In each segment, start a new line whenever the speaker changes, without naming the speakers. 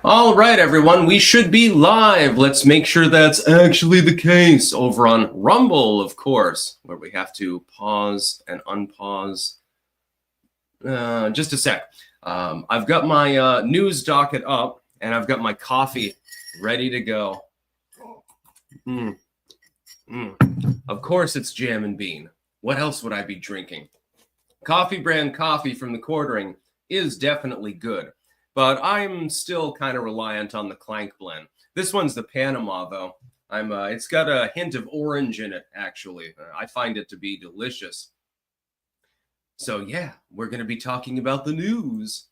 All right, everyone, we should be live. Let's make sure that's actually the case over on Rumble, of course, where we have to pause and unpause. Just a sec. I've got my news docket up, and I've got my coffee ready to go. Of course, it's jam and bean. What else would I be drinking? Coffee brand coffee from the Quartering is definitely good. But I'm still kind of reliant on the Clank blend. This one's the Panama, though. It's got a hint of orange in it, actually. I find it to be delicious. So, yeah, we're going to be talking about the news.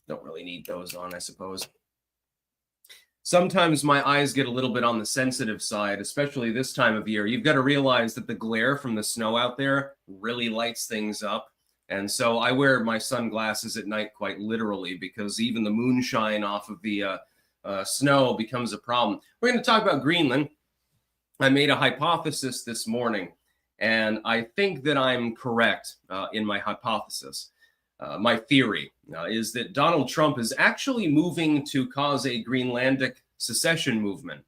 Don't really need those on, I suppose. Sometimes my eyes get a little bit on the sensitive side, especially this time of year. You've got to realize that the glare from the snow out there really lights things up. And so I wear my sunglasses at night quite literally because even the moonshine off of the snow becomes a problem. We're going to talk about Greenland. I made a hypothesis this morning, and I think that I'm correct in my hypothesis. My theory is that Donald Trump is actually moving to cause a Greenlandic secession movement.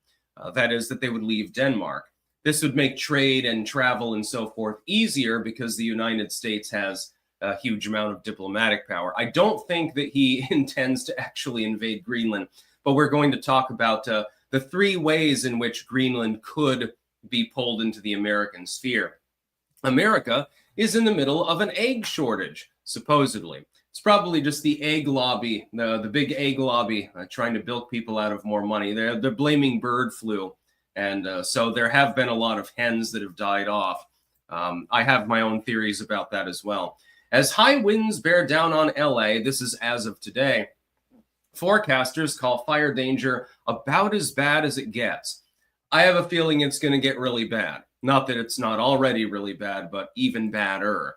That is, that they would leave Denmark. This would make trade and travel and so forth easier because the United States has a huge amount of diplomatic power. I don't think that he intends to actually invade Greenland, but we're going to talk about the three ways in which Greenland could be pulled into the American sphere. America is in the middle of an egg shortage, supposedly. It's probably just the egg lobby, the big egg lobby, trying to bilk people out of more money. They're blaming bird flu, and so there have been a lot of hens that have died off. I have my own theories about that as well. As high winds bear down on LA, this is as of today, forecasters call fire danger about as bad as it gets. I have a feeling it's going to get really bad. Not that it's not already really bad, but even badder.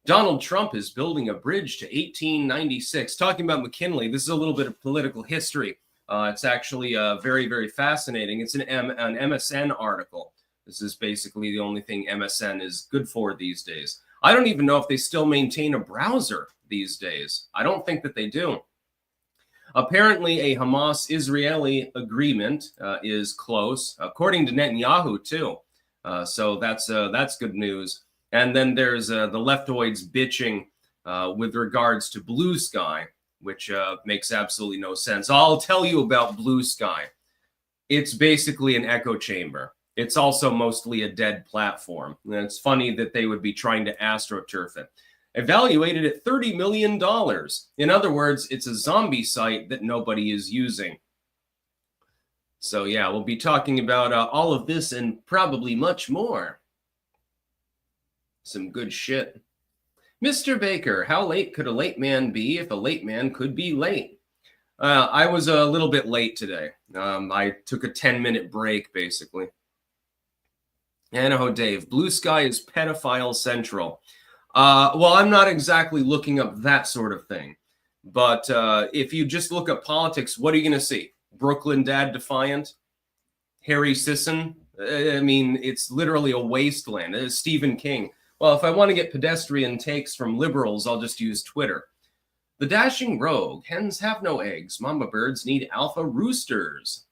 Donald Trump is building a bridge to 1896. Talking about McKinley, this is a little bit of political history. It's actually very, very fascinating. It's an MSN article. This is basically the only thing MSN is good for these days. I don't even know if they still maintain a browser these days. I don't think that they do. Apparently, a Hamas-Israeli agreement is close, according to Netanyahu, too. So that's good news. And then there's the leftoids bitching with regards to Blue Sky, which makes absolutely no sense. I'll tell you about Blue Sky. It's basically an echo chamber. It's also mostly a dead platform. And it's funny that they would be trying to astroturf it. Evaluated at $30 million. In other words, it's a zombie site that nobody is using. So yeah, we'll be talking about all of this and probably much more. Some good shit. Mr. Baker, how late could a late man be if a late man could be late? I was a little bit late today. I took a 10-minute break, basically. Anaho Dave, Blue Sky is pedophile central. Well, I'm not exactly looking up that sort of thing. But if you just look up politics, what are you going to see? Brooklyn Dad Defiant? Harry Sisson? I mean, it's literally a wasteland. Stephen King. Well, if I want to get pedestrian takes from liberals, I'll just use Twitter. The dashing rogue. Hens have no eggs. Mama birds need alpha roosters.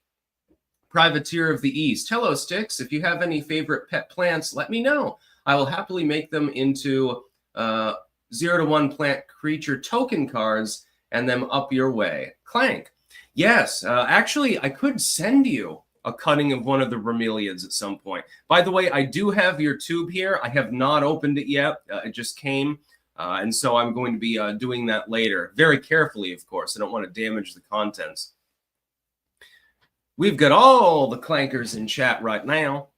Privateer of the East. Hello, Sticks. If you have any favorite pet plants, let me know. I will happily make them into 0 to 1 plant creature token cards and them up your way. Clank. Yes, actually, I could send you a cutting of one of the bromeliads at some point. By the way, I do have your tube here. I have not opened it yet. It just came. And so I'm going to be doing that later. Very carefully, of course. I don't want to damage the contents. We've got all the clankers in chat right now.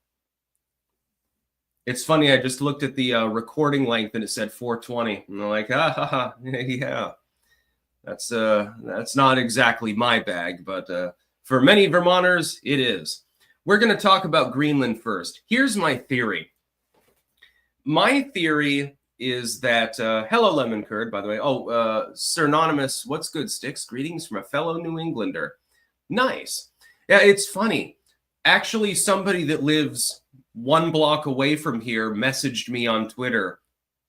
It's funny, I just looked at the recording length and it said 420. And I'm like, yeah. That's not exactly my bag, but for many Vermonters, it is. We're going to talk about Greenland first. Here's my theory. My theory is that, hello, Lemon Curd, by the way. Oh, Sir Anonymous, what's good, Sticks? Greetings from a fellow New Englander. Nice. Yeah, it's funny. Actually, somebody that lives 1 block away from here messaged me on Twitter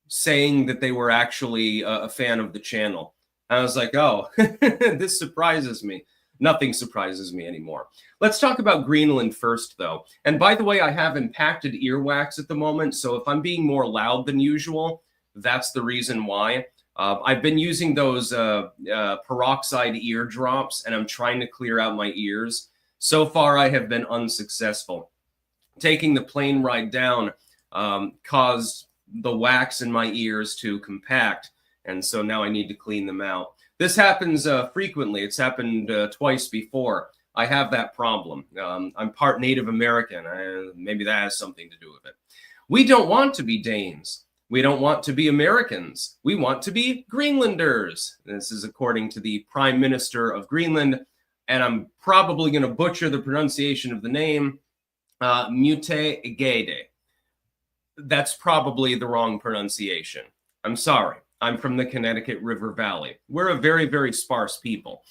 saying that they were actually a fan of the channel. I was like, oh, this surprises me. Nothing surprises me anymore. Let's talk about Greenland first, though. And by the way, I have impacted earwax at the moment, so if I'm being more loud than usual, that's the reason why. I've been using those peroxide eardrops, and I'm trying to clear out my ears. So far, I have been unsuccessful. Taking the plane ride down caused the wax in my ears to compact, and so now I need to clean them out. This happens frequently. It's happened twice before. I have that problem. I'm part Native American. Maybe that has something to do with it. We don't want to be Danes. We don't want to be Americans. We want to be Greenlanders. This is according to the Prime Minister of Greenland, and I'm probably going to butcher the pronunciation of the name, Mute-Egede. That's probably the wrong pronunciation. I'm sorry. I'm from the Connecticut River Valley. We're a very, very sparse people.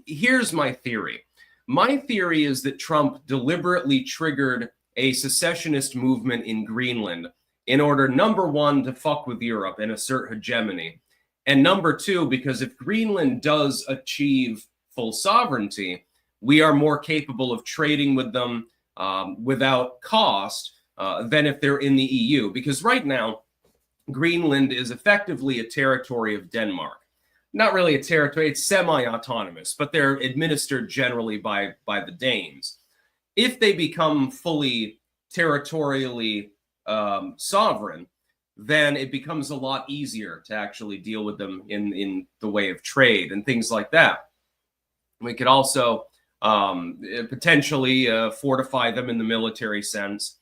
Here's my theory. My theory is that Trump deliberately triggered a secessionist movement in Greenland in order, number one, to fuck with Europe and assert hegemony. And number two, because if Greenland does achieve full sovereignty, we are more capable of trading with them without cost than if they're in the EU. Because right now, Greenland is effectively a territory of Denmark. Not really a territory, it's semi-autonomous, but they're administered generally by the Danes. If they become fully territorially sovereign, then it becomes a lot easier to actually deal with them in the way of trade and things like that. We could also potentially fortify them in the military sense.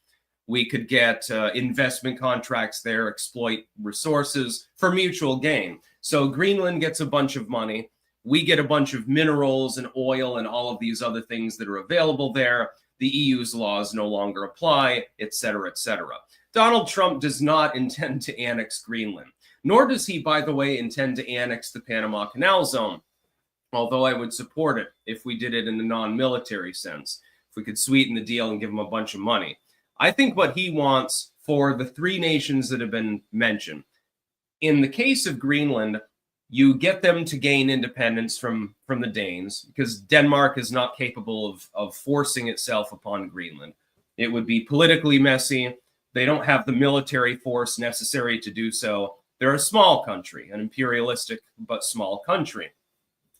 We could get investment contracts there, exploit resources for mutual gain. So Greenland gets a bunch of money. We get a bunch of minerals and oil and all of these other things that are available there. The EU's laws no longer apply, et cetera, et cetera. Donald Trump does not intend to annex Greenland, nor does he, by the way, intend to annex the Panama Canal zone, although I would support it if we did it in the non-military sense, if we could sweeten the deal and give him a bunch of money. I think what he wants for the three nations that have been mentioned, in the case of Greenland, you get them to gain independence from the Danes, because Denmark is not capable of forcing itself upon Greenland. It would be politically messy. They don't have the military force necessary to do so. They're a small country, an imperialistic but small country.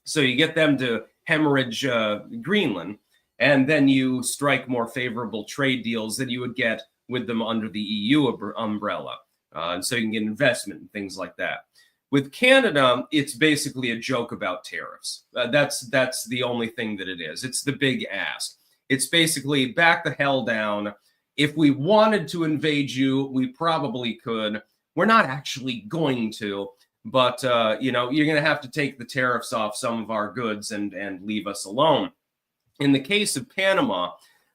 So you get them to hemorrhage Greenland, and then you strike more favorable trade deals than you would get with them under the EU umbrella. And so you can get investment and things like that. With Canada, it's basically a joke about tariffs. That's the only thing that it is. It's the big ask. It's basically back the hell down. If we wanted to invade you, we probably could. We're not actually going to, but you're going to have to take the tariffs off some of our goods and leave us alone. In the case of Panama,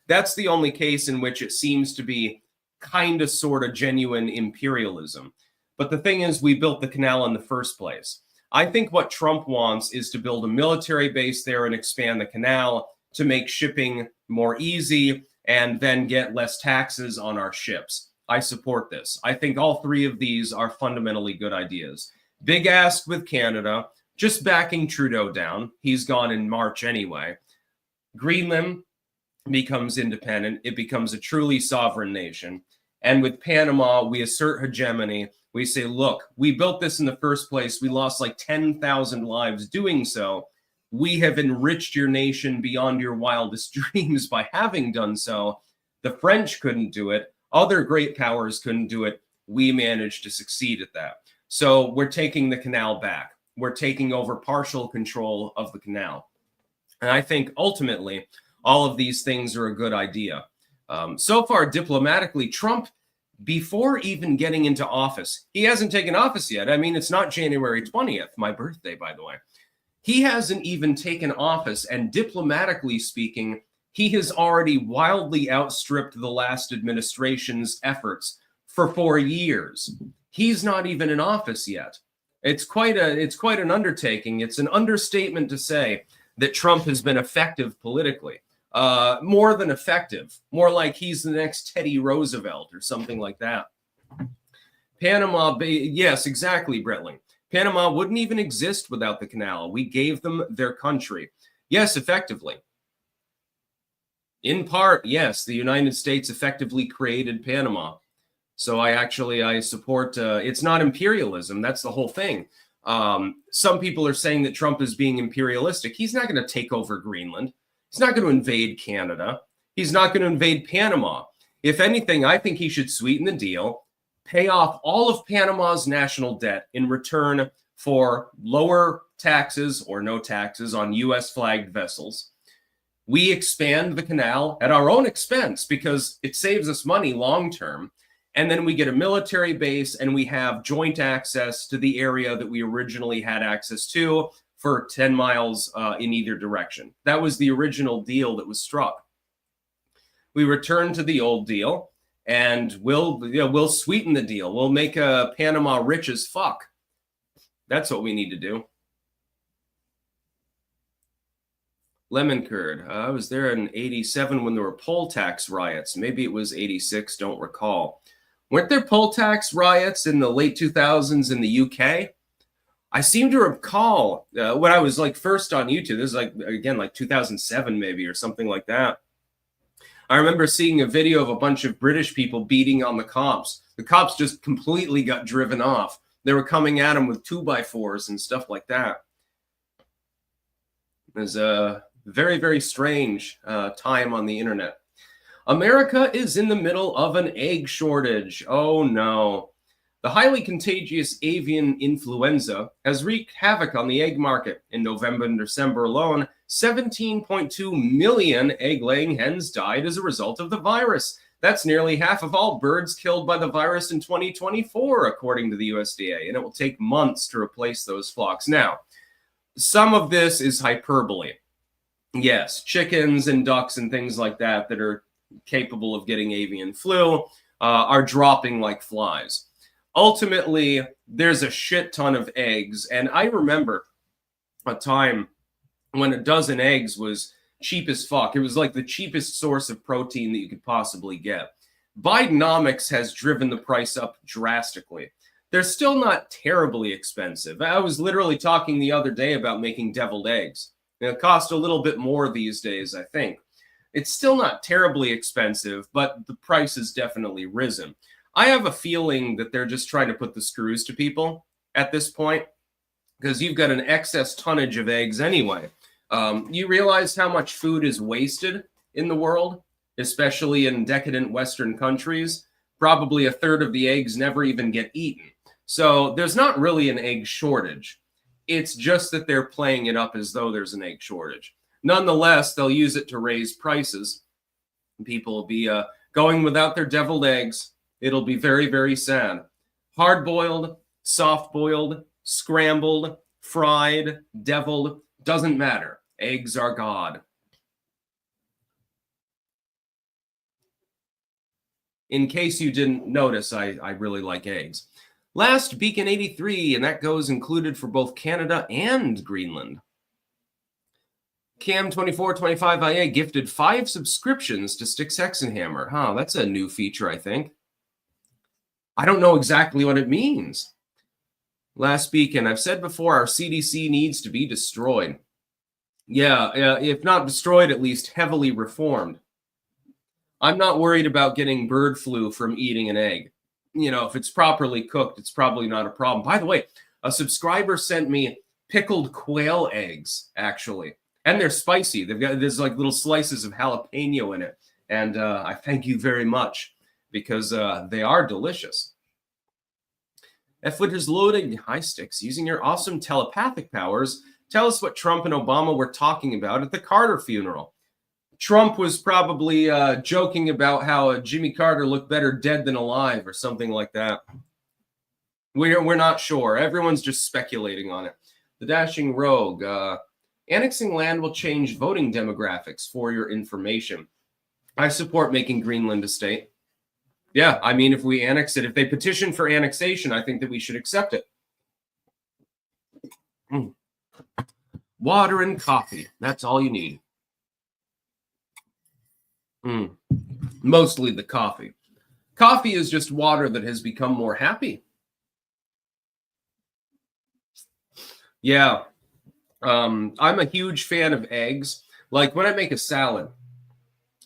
that's the only case in which it seems to be kind of sort of genuine imperialism. But the thing is, we built the canal in the first place. I think what Trump wants is to build a military base there and expand the canal to make shipping more easy and then get less taxes on our ships. I support this. I think all three of these are fundamentally good ideas. Big ask with Canada, just backing Trudeau down. He's gone in March anyway. Greenland becomes independent. It becomes a truly sovereign nation. And with Panama, we assert hegemony. We say, look, we built this in the first place. We lost like 10,000 lives doing so. We have enriched your nation beyond your wildest dreams by having done so. The French couldn't do it. Other great powers couldn't do it. We managed to succeed at that. So we're taking the canal back. We're taking over partial control of the canal. And I think ultimately, all of these things are a good idea. So far, diplomatically, Trump, before even getting into office, he hasn't taken office yet. I mean, it's not January 20th, my birthday, by the way. He hasn't even taken office, and diplomatically speaking, he has already wildly outstripped the last administration's efforts for 4 years. He's not even in office yet. It's quite an undertaking. It's an understatement to say that Trump has been effective politically. More than effective, more like he's the next Teddy Roosevelt or something like that. Panama, yes, exactly, Bretling. Panama wouldn't even exist without the canal. We gave them their country. Yes, effectively. In part, yes, the United States effectively created Panama. So I support, it's not imperialism. That's the whole thing. Some people are saying that Trump is being imperialistic. He's not going to take over Greenland. He's not going to invade Canada. He's not going to invade Panama. If anything, I think he should sweeten the deal, pay off all of Panama's national debt in return for lower taxes or no taxes on U.S. flagged vessels. We expand the canal at our own expense because it saves us money long term. And then we get a military base and we have joint access to the area that we originally had access to for 10 miles in either direction. That was the original deal that was struck. We return to the old deal and we'll sweeten the deal. We'll make Panama rich as fuck. That's what we need to do. Lemon curd. I was there in 87 when there were poll tax riots. Maybe it was 86, don't recall. Weren't there poll tax riots in the late 2000s in the UK? I seem to recall when I was like first on YouTube, this is like, again, like 2007 maybe or something like that. I remember seeing a video of a bunch of British people beating on the cops. The cops just completely got driven off. They were coming at them with 2x4s and stuff like that. It was a very, very strange time on the internet. America is in the middle of an egg shortage. Oh no. The highly contagious avian influenza has wreaked havoc on the egg market. In November and December alone, 17.2 million egg-laying hens died as a result of the virus. That's nearly half of all birds killed by the virus in 2024, according to the USDA, and it will take months to replace those flocks. Now, some of this is hyperbole. Yes, chickens and ducks and things like that that are capable of getting avian flu are dropping like flies. Ultimately, there's a shit ton of eggs, and I remember a time when a dozen eggs was cheap as fuck. It was like the cheapest source of protein that you could possibly get. Bidenomics has driven the price up drastically. They're still not terribly expensive. I was literally talking the other day about making deviled eggs. It costs a little bit more these days, I think. It's still not terribly expensive, but the price has definitely risen. I have a feeling that they're just trying to put the screws to people at this point because you've got an excess tonnage of eggs anyway. You realize how much food is wasted in the world, especially in decadent Western countries? Probably a third of the eggs never even get eaten. So there's not really an egg shortage. It's just that they're playing it up as though there's an egg shortage. Nonetheless, they'll use it to raise prices. People will be going without their deviled eggs. It'll be very, very sad. Hard-boiled, soft-boiled, scrambled, fried, deviled, doesn't matter. Eggs are God. In case you didn't notice, I really like eggs. Last Beacon 83, and that goes included for both Canada and Greenland. Cam2425IA gifted 5 subscriptions to Stick Hexenhammer. Huh, that's a new feature, I think. I don't know exactly what it means. Last Beacon, I've said before, our CDC needs to be destroyed. Yeah, if not destroyed, at least heavily reformed. I'm not worried about getting bird flu from eating an egg. You know, if it's properly cooked, it's probably not a problem. By the way, a subscriber sent me pickled quail eggs, actually. And they're spicy. There's like little slices of jalapeno in it. And I thank you very much because they are delicious. F-Wit is loading. Hi, Sticks. Using your awesome telepathic powers, tell us what Trump and Obama were talking about at the Carter funeral. Trump was probably joking about how Jimmy Carter looked better dead than alive or something like that. We're not sure. Everyone's just speculating on it. The Dashing Rogue. Annexing land will change voting demographics for your information. I support making Greenland a state. Yeah, I mean, if we annex it, if they petition for annexation, I think that we should accept it. Water and coffee. That's all you need. Mostly the coffee. Coffee is just water that has become more happy. Yeah. I'm a huge fan of eggs. Like when I make a salad,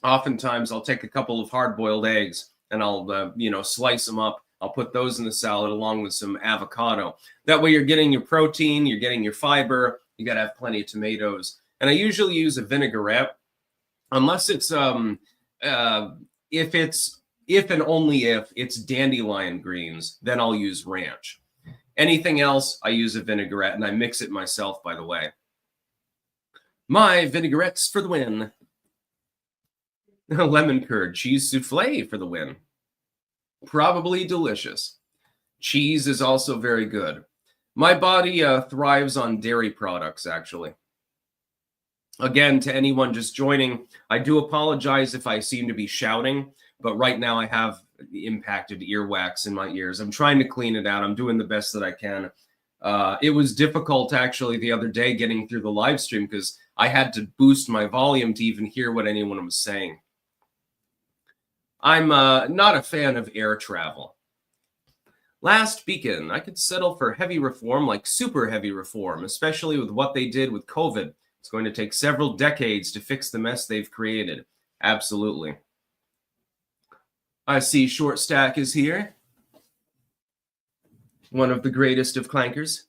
oftentimes I'll take a couple of hard-boiled eggs and I'll, slice them up. I'll put those in the salad along with some avocado. That way you're getting your protein, you're getting your fiber, you got to have plenty of tomatoes. And I usually use a vinaigrette, unless it's, if and only if it's dandelion greens, then I'll use ranch. Anything else, I use a vinaigrette, and I mix it myself, by the way. My vinaigrettes for the win. Lemon curd cheese souffle for the win. Probably delicious. Cheese is also very good. My body thrives on dairy products, actually. Again, to anyone just joining, I do apologize if I seem to be shouting, but right now I have impacted earwax in my ears. I'm trying to clean it out. I'm doing the best that I can. It was difficult, actually, the other day getting through the live stream because I had to boost my volume to even hear what anyone was saying. I'm not a fan of air travel. Last beacon, I could settle for heavy reform, like super heavy reform, especially with what they did with COVID. It's going to take several decades to fix the mess they've created. Absolutely. I see Short Stack is here. One of the greatest of clankers.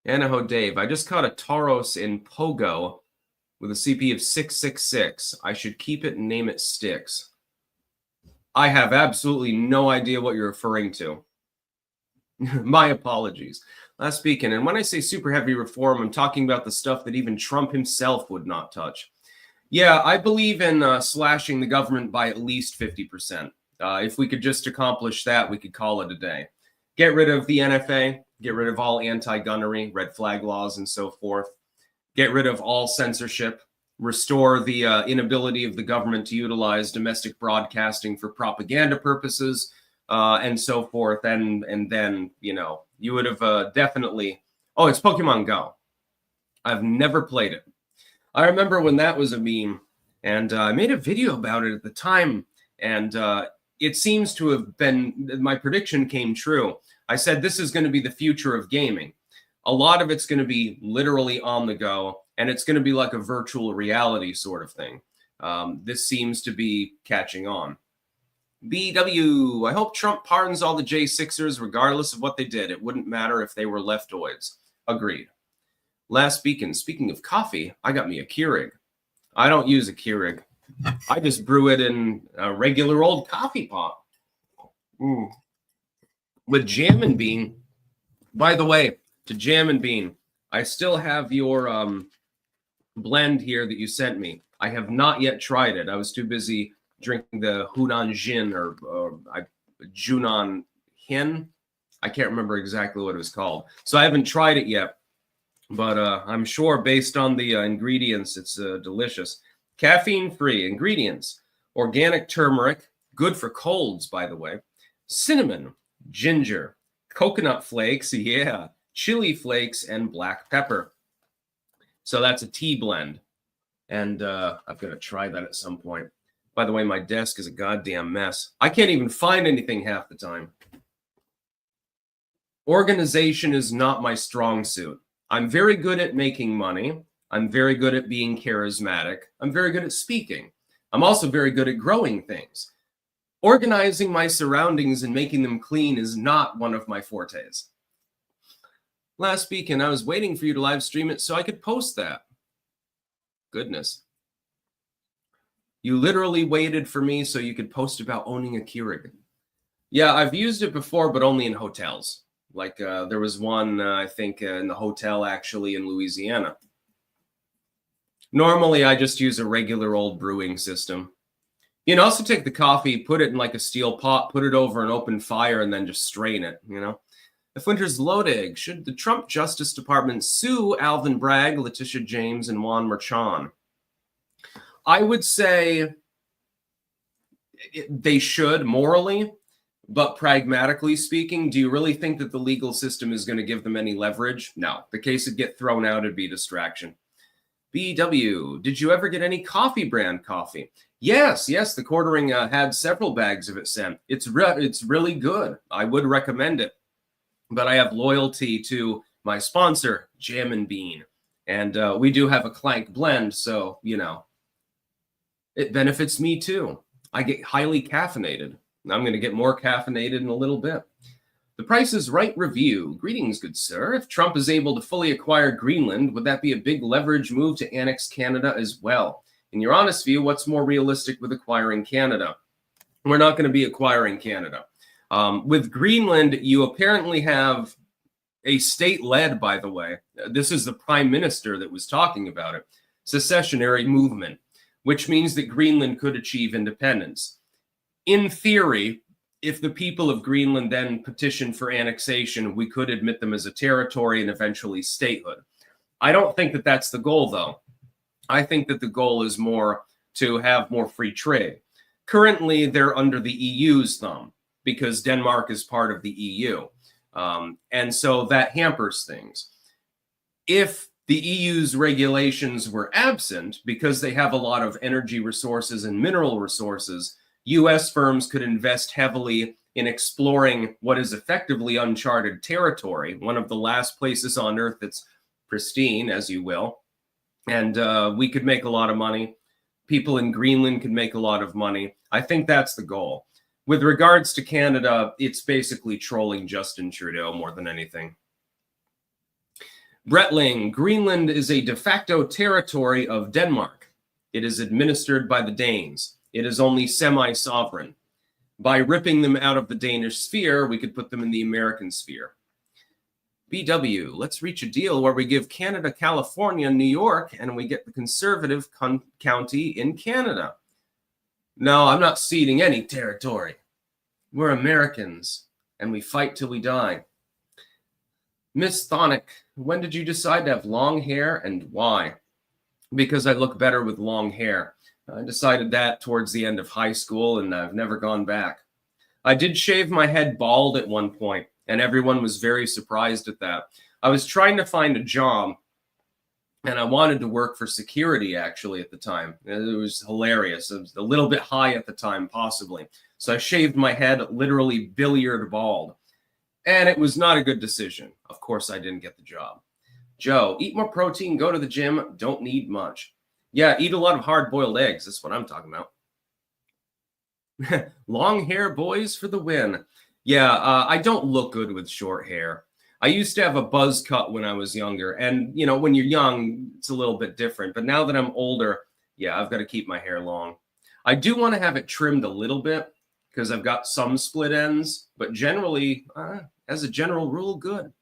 Anaho Dave, I just caught a Tauros in Pogo with a CP of 666. I should keep it and name it Sticks. I have absolutely no idea what you're referring to. My apologies. Last weekend, and when I say super heavy reform, I'm talking about the stuff that even Trump himself would not touch. Yeah, I believe in slashing the government by at least 50%. If we could just accomplish that, we could call it a day. Get rid of the NFA, get rid of all anti-gunnery, red flag laws, and so forth. Get rid of all censorship, restore the inability of the government to utilize domestic broadcasting for propaganda purposes, and so forth. And then, you would have definitely... Oh, it's Pokemon Go. I've never played it. I remember when that was a meme, and I made a video about it at the time, and it seems to have been... My prediction came true. I said, this is going to be the future of gaming. A lot of it's going to be literally on the go, and it's going to be like a virtual reality sort of thing. This seems to be catching on. BW, I hope Trump pardons all the J6ers regardless of what they did. It wouldn't matter if they were leftoids. Agreed. Last beacon, speaking of coffee, I got me a Keurig. I don't use a Keurig. I just brew it in a regular old coffee pot. With jam and bean. By the way, to jam and bean, I still have your blend here that you sent me. I have not yet tried it. I was too busy drinking the Hunan Jin or Junan Hin. I can't remember exactly what it was called. So I haven't tried it yet, but I'm sure based on the ingredients, it's delicious. Caffeine-free ingredients, organic turmeric, good for colds, by the way, cinnamon, ginger, coconut flakes, yeah, chili flakes, and black pepper. So that's a tea blend. And I've got to try that at some point. By the way, my desk is a goddamn mess. I can't even find anything half the time. Organization is not my strong suit. I'm very good at making money. I'm very good at being charismatic. I'm very good at speaking. I'm also very good at growing things. Organizing my surroundings and making them clean is not one of my fortes. Last weekend, I was waiting for you to live stream it so I could post that. Goodness. You literally waited for me so you could post about owning a Keurig. Yeah, I've used it before, but only in hotels. Like there was one, I think, in the hotel actually in Louisiana. Normally, I just use a regular old brewing system. You can also take the coffee, put it in like a steel pot, put it over an open fire, and then just strain it, If Winter's loading, should the Trump Justice Department sue Alvin Bragg, Letitia James, and Juan Merchan? I would say they should morally, but pragmatically speaking, do you really think that the legal system is going to give them any leverage? No. The case would get thrown out, it'd be distraction. BW, did you ever get any coffee brand coffee? Yes, yes, the quartering had several bags of it sent. It's really good. I would recommend it. But I have loyalty to my sponsor, Jam and Bean. And we do have a Clank blend, so, you know, it benefits me too. I get highly caffeinated. I'm going to get more caffeinated in a little bit. The Price is Right review. Greetings, good sir. If Trump is able to fully acquire Greenland, would that be a big leverage move to annex Canada as well? In your honest view, what's more realistic with acquiring Canada? We're not going to be acquiring Canada. With Greenland, you apparently have a state led, by the way, this is the prime minister that was talking about it, secessionary movement, which means that Greenland could achieve independence. In theory, if the people of Greenland then petition for annexation, we could admit them as a territory and eventually statehood. I don't think that that's the goal, though. I think that the goal is more to have more free trade. Currently, they're under the EU's thumb because Denmark is part of the EU. And so that hampers things. If the EU's regulations were absent, because they have a lot of energy resources and mineral resources, U.S. firms could invest heavily in exploring what is effectively uncharted territory, one of the last places on Earth that's pristine, as you will. And we could make a lot of money. People in Greenland could make a lot of money. I think that's the goal. With regards to Canada, it's basically trolling Justin Trudeau more than anything. Bretling, Greenland is a de facto territory of Denmark. It is administered by the Danes. It is only semi-sovereign. By ripping them out of the Danish sphere, we could put them in the American sphere. BW, let's reach a deal where we give Canada, California, New York, and we get the conservative county in Canada. No, I'm not ceding any territory. We're Americans, and we fight till we die. Miss Thonic, when did you decide to have long hair and why? Because I look better with long hair. I decided that towards the end of high school, and I've never gone back. I did shave my head bald at one point, and everyone was very surprised at that. I was trying to find a job, and I wanted to work for security, actually, at the time. It was hilarious. It was a little bit high at the time, possibly. So I shaved my head literally billiard bald, and it was not a good decision. Of course, I didn't get the job. Joe, eat more protein, go to the gym, don't need much. Yeah, eat a lot of hard-boiled eggs. That's what I'm talking about. Long hair boys for the win. Yeah, I don't look good with short hair. I used to have a buzz cut when I was younger. And, you know, when you're young, it's a little bit different. But now that I'm older, yeah, I've got to keep my hair long. I do want to have it trimmed a little bit because I've got some split ends. But generally, as a general rule, good.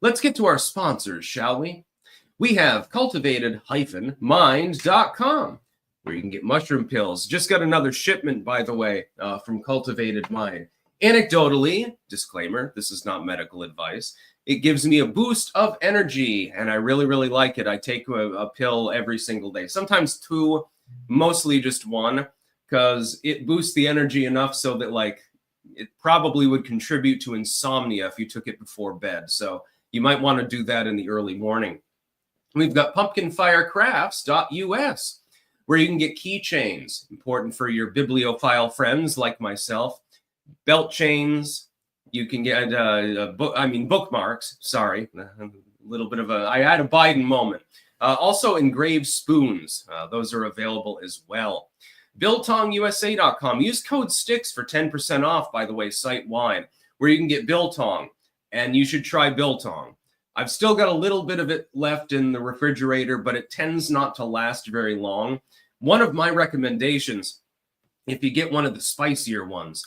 Let's get to our sponsors, shall we? We have cultivated-mind.com, where you can get mushroom pills. Just got another shipment, by the way, from Cultivated Mind. Anecdotally, disclaimer, this is not medical advice, it gives me a boost of energy, and I really, really like it. I take a pill every single day, sometimes two, mostly just one, because it boosts the energy enough so that, like, it probably would contribute to insomnia if you took it before bed. So you might want to do that in the early morning. We've got pumpkinfirecrafts.us, where you can get keychains, important for your bibliophile friends like myself, belt chains. You can get bookmarks. Sorry, a little bit of I had a Biden moment. Also engraved spoons. Those are available as well. BiltongUSA.com. Use code STICKS for 10% off, by the way, site-wide, where you can get biltong, and you should try biltong. I've still got a little bit of it left in the refrigerator, but it tends not to last very long. One of my recommendations, if you get one of the spicier ones,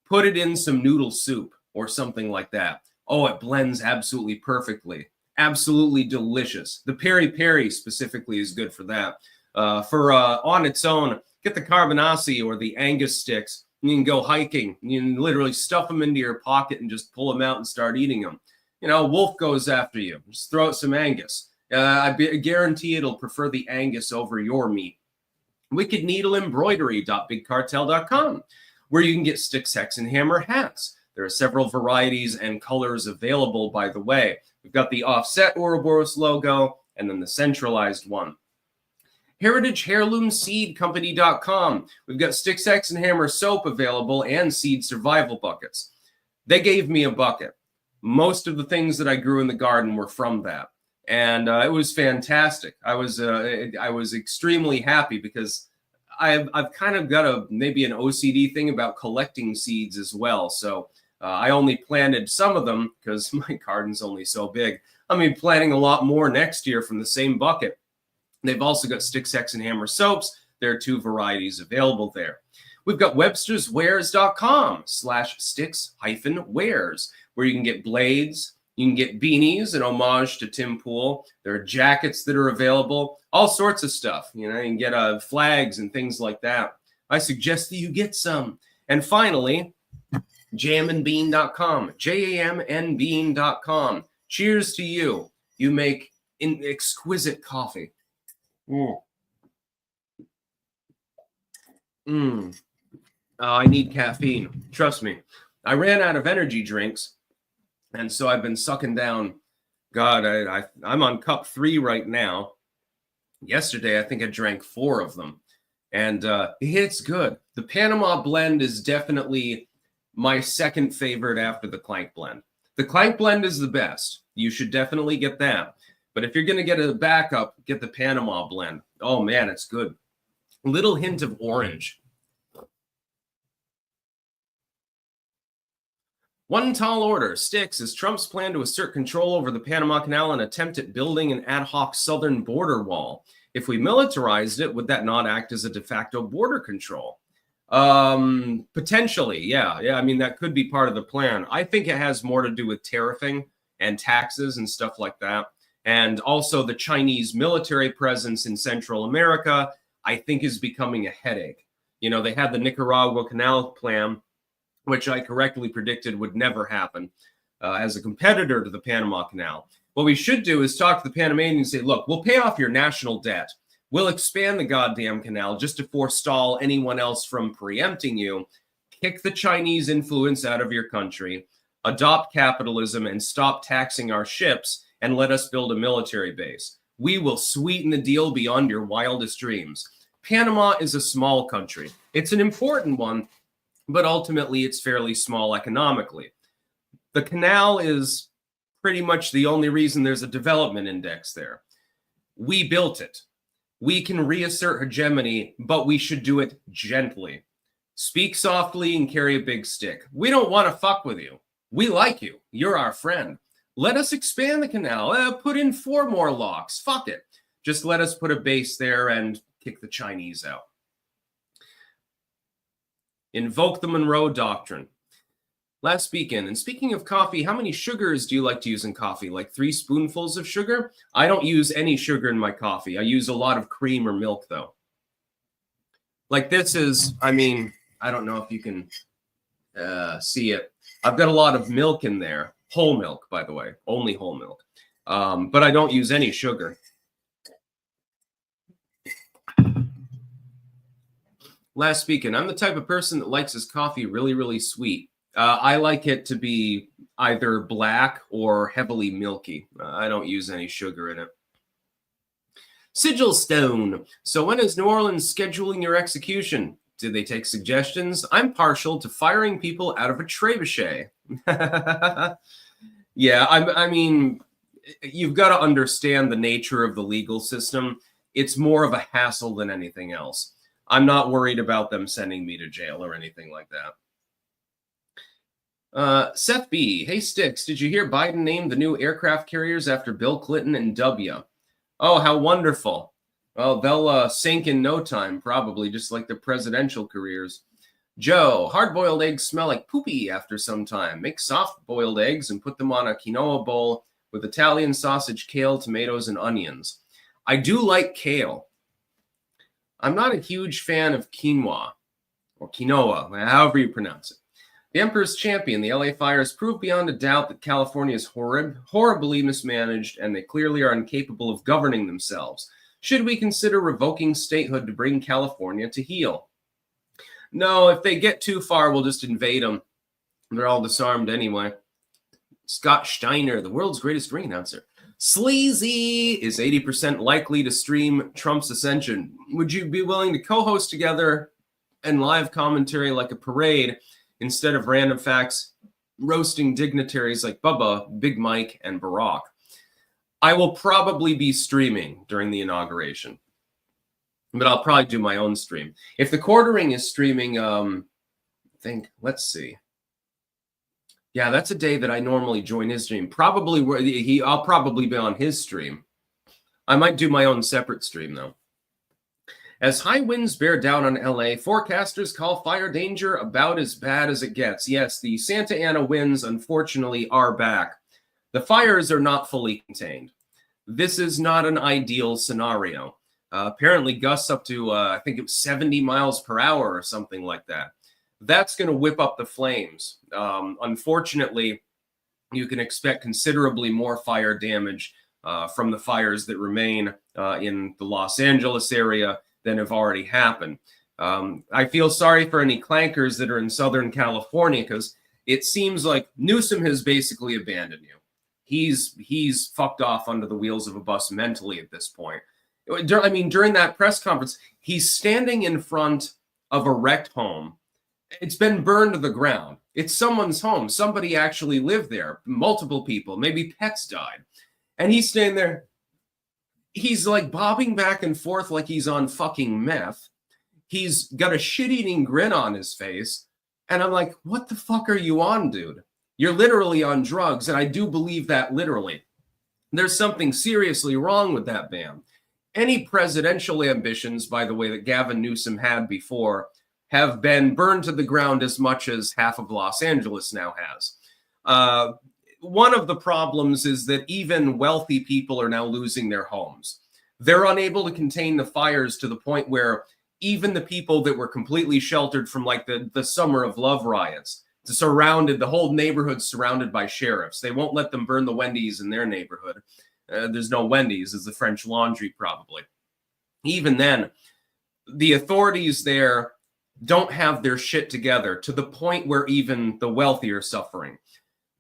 put it in some noodle soup or something like that. Oh, it blends absolutely perfectly. Absolutely delicious. The peri-peri specifically is good for that. On its own, get the carbonaceae or the Angus sticks. You can go hiking. You can literally stuff them into your pocket and just pull them out and start eating them. You know, wolf goes after you. Just throw out some Angus. I guarantee it'll prefer the Angus over your meat. wickedneedleembroidery.bigcartel.com, where you can get Sticks, Hex, and Hammer hats. There are several varieties and colors available, by the way. We've got the offset Ouroboros logo and then the centralized one. HeritageHeirloomSeedCompany.com. We've got Sticks, X, and Hammer soap available and seed survival buckets. They gave me a bucket. Most of the things that I grew in the garden were from that. And it was fantastic. I was extremely happy because I've kind of got maybe an OCD thing about collecting seeds as well. So I only planted some of them because my garden's only so big. I mean, planting a lot more next year from the same bucket. They've also got Sticks, X, and Hammer soaps. There are 2 varieties available there. We've got websterswares.com/sticks-wares, where you can get blades, you can get beanies, an homage to Tim Pool. There are jackets that are available, all sorts of stuff. You know, you can get flags and things like that. I suggest that you get some. And finally, jamandbean.com, JAMNbean.com. Cheers to you. You make exquisite coffee. I need caffeine. Trust me. I ran out of energy drinks, and so I've been sucking down. God, I'm on cup 3 right now. Yesterday, I think I drank 4 of them, and it's good. The Panama blend is definitely my second favorite after the Clank blend. The Clank blend is the best. You should definitely get that. But if you're going to get a backup, get the Panama blend. Oh, man, it's good. A little hint of orange. One tall order. Sticks, is Trump's plan to assert control over the Panama Canal and attempt at building an ad hoc southern border wall. If we militarized it, would that not act as a de facto border control? Potentially, yeah. I mean, that could be part of the plan. I think it has more to do with tariffing and taxes and stuff like that. And also the Chinese military presence in Central America, I think, is becoming a headache. You know, they had the Nicaragua Canal plan, which I correctly predicted would never happen as a competitor to the Panama Canal. What we should do is talk to the Panamanians and say, look, we'll pay off your national debt. We'll expand the goddamn canal just to forestall anyone else from preempting you. Kick the Chinese influence out of your country, adopt capitalism, and stop taxing our ships, and let us build a military base. We will sweeten the deal beyond your wildest dreams. Panama is a small country. It's an important one, but ultimately it's fairly small economically. The canal is pretty much the only reason there's a development index there. We built it. We can reassert hegemony, but we should do it gently. Speak softly and carry a big stick. We don't want to fuck with you. We like you. You're our friend. Let us expand the canal. Put in 4 more locks. Fuck it. Just let us put a base there and kick the Chinese out. Invoke the Monroe Doctrine. Last weekend, and speaking of coffee, how many sugars do you like to use in coffee? Like 3 spoonfuls of sugar? I don't use any sugar in my coffee. I use a lot of cream or milk, though. Like this is, I mean, I don't know if you can see it. I've got a lot of milk in there. Whole milk, by the way. Only whole milk. But I don't use any sugar. Last weekend, I'm the type of person that likes his coffee really, really sweet. I like it to be either black or heavily milky. I don't use any sugar in it. Sigil Stone. So when is New Orleans scheduling your execution? Did they take suggestions? I'm partial to firing people out of a trebuchet. Yeah, I mean, you've got to understand the nature of the legal system. It's more of a hassle than anything else. I'm not worried about them sending me to jail or anything like that. Seth B. Hey, Sticks, did you hear Biden named the new aircraft carriers after Bill Clinton and W? Oh, how wonderful. Well, they'll sink in no time, probably, just like their presidential careers. Joe, hard-boiled eggs smell like poopy after some time. Make soft-boiled eggs and put them on a quinoa bowl with Italian sausage, kale, tomatoes, and onions. I do like kale. I'm not a huge fan of quinoa, or quinoa, however you pronounce it. The Emperor's Champion, the LA fires prove beyond a doubt that California is horribly mismanaged, and they clearly are incapable of governing themselves. Should we consider revoking statehood to bring California to heel? No, if they get too far, we'll just invade them. They're all disarmed anyway. Scott Steiner, the world's greatest ring announcer. Sleazy is 80% likely to stream Trump's ascension. Would you be willing to co-host together and live commentary like a parade instead of random facts roasting dignitaries like Bubba, Big Mike, and Barack? I will probably be streaming during the inauguration, but I'll probably do my own stream. If the Quartering is streaming, let's see. Yeah, that's a day that I normally join his stream. I'll probably be on his stream. I might do my own separate stream, though. As high winds bear down on LA, forecasters call fire danger about as bad as it gets. Yes, the Santa Ana winds, unfortunately, are back. The fires are not fully contained. This is not an ideal scenario. Apparently, gusts up to, I think it was 70 miles per hour or something like that. That's going to whip up the flames. Unfortunately, you can expect considerably more fire damage from the fires that remain in the Los Angeles area than have already happened. I feel sorry for any clankers that are in Southern California, because it seems like Newsom has basically abandoned you. He's fucked off under the wheels of a bus mentally at this point. I mean, during that press conference, he's standing in front of a wrecked home. It's been burned to the ground. It's someone's home. Somebody actually lived there. Multiple people, maybe pets died. And he's standing there. He's like bobbing back and forth like he's on fucking meth. He's got a shit-eating grin on his face. And I'm like, what the fuck are you on, dude? You're literally on drugs. And I do believe that literally. There's something seriously wrong with that man. Any presidential ambitions, by the way, that Gavin Newsom had before have been burned to the ground as much as half of Los Angeles now has. One of the problems is that even wealthy people are now losing their homes. They're unable to contain the fires to the point where even the people that were completely sheltered from like the Summer of Love riots, the whole neighborhood surrounded by sheriffs. They won't let them burn the Wendy's in their neighborhood. There's no Wendy's, it's the French Laundry probably. Even then, the authorities there don't have their shit together to the point where even the wealthy are suffering.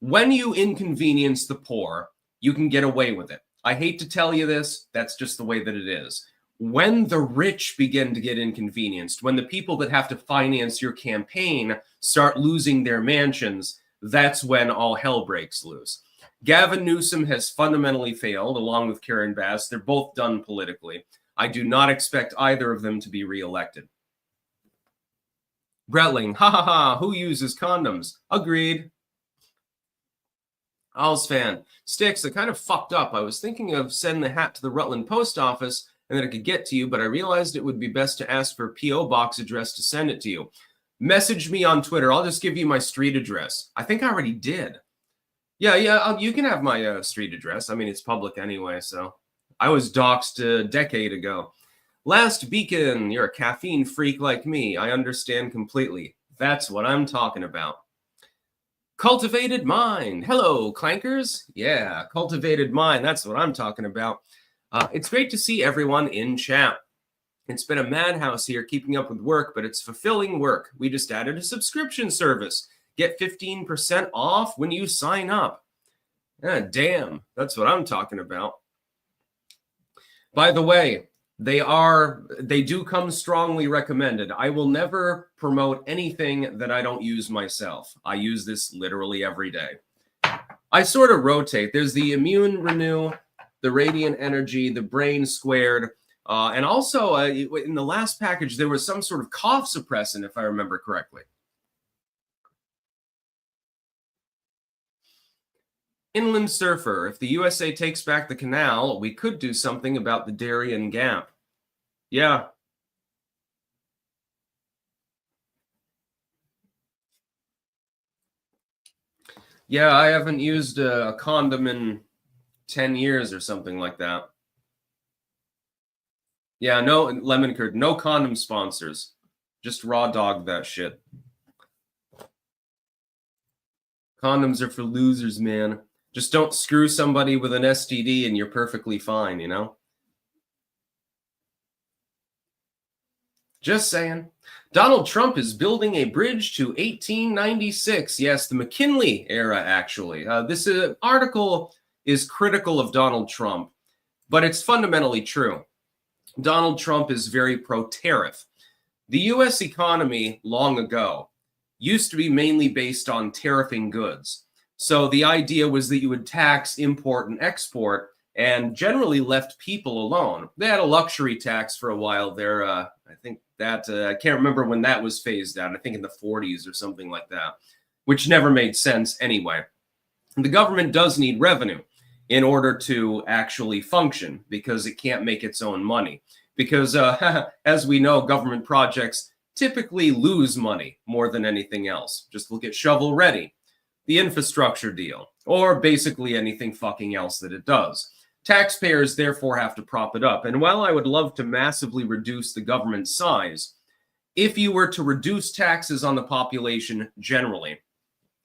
When you inconvenience the poor, you can get away with it. I hate to tell you this, that's just the way that it is. When the rich begin to get inconvenienced, when the people that have to finance your campaign start losing their mansions, that's when all hell breaks loose. Gavin Newsom has fundamentally failed, along with Karen Bass. They're both done politically. I do not expect either of them to be reelected. Bretling, ha ha ha, who uses condoms? Agreed. Owls fan, Sticks, I kind of fucked up. I was thinking of sending the hat to the Rutland post office and then I could get to you, but I realized it would be best to ask for a P.O. box address to send it to you. Message me on Twitter. I'll just give you my street address. I think I already did. Yeah, you can have my street address. I mean, it's public anyway, so. I was doxxed a decade ago. Last Beacon, you're a caffeine freak like me. I understand completely. That's what I'm talking about. Cultivated Mind. Hello, clankers. Yeah, Cultivated Mind. That's what I'm talking about. It's great to see everyone in chat. It's been a madhouse here keeping up with work, but it's fulfilling work. We just added a subscription service. Get 15% off when you sign up. Damn, that's what I'm talking about. By the way, they do come strongly recommended. I will never promote anything that I don't use myself. I use this literally every day. I sort of rotate. There's the Immune Renew, the Radiant Energy, the Brain Squared, and also in the last package, there was some sort of cough suppressant, if I remember correctly. Inland Surfer, if the USA takes back the canal, we could do something about the Darien Gap. Yeah. Yeah, I haven't used a condom in 10 years or something like that. Yeah, no, Lemon Curd, no condom sponsors. Just raw dog that shit. Condoms are for losers, man. Just don't screw somebody with an STD and you're perfectly fine, you know? Just saying. Donald Trump is building a bridge to 1896. Yes, the McKinley era, actually. This article is critical of Donald Trump, but it's fundamentally true. Donald Trump is very pro-tariff. The U.S. economy long ago used to be mainly based on tariffing goods. So the idea was that you would tax import and export and generally left people alone. They had a luxury tax for a while there. I think that, I can't remember when that was phased out. I think in the 40s or something like that, which never made sense anyway. The government does need revenue in order to actually function because it can't make its own money. Because as we know, government projects typically lose money more than anything else. Just look at Shovel Ready, the infrastructure deal, or basically anything fucking else that it does. Taxpayers therefore have to prop it up. And while I would love to massively reduce the government size, if you were to reduce taxes on the population generally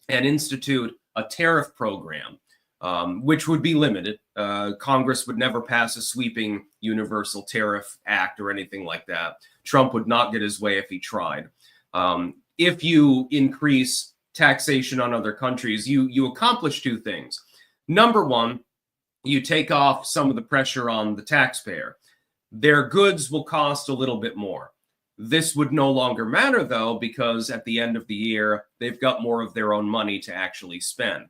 and institute a tariff program, which would be limited, Congress would never pass a sweeping universal tariff act or anything like that. Trump would not get his way if he tried. If you increase taxation on other countries, you accomplish two things. Number one, you take off some of the pressure on the taxpayer. Their goods will cost a little bit more. This would no longer matter, though, because at the end of the year, they've got more of their own money to actually spend.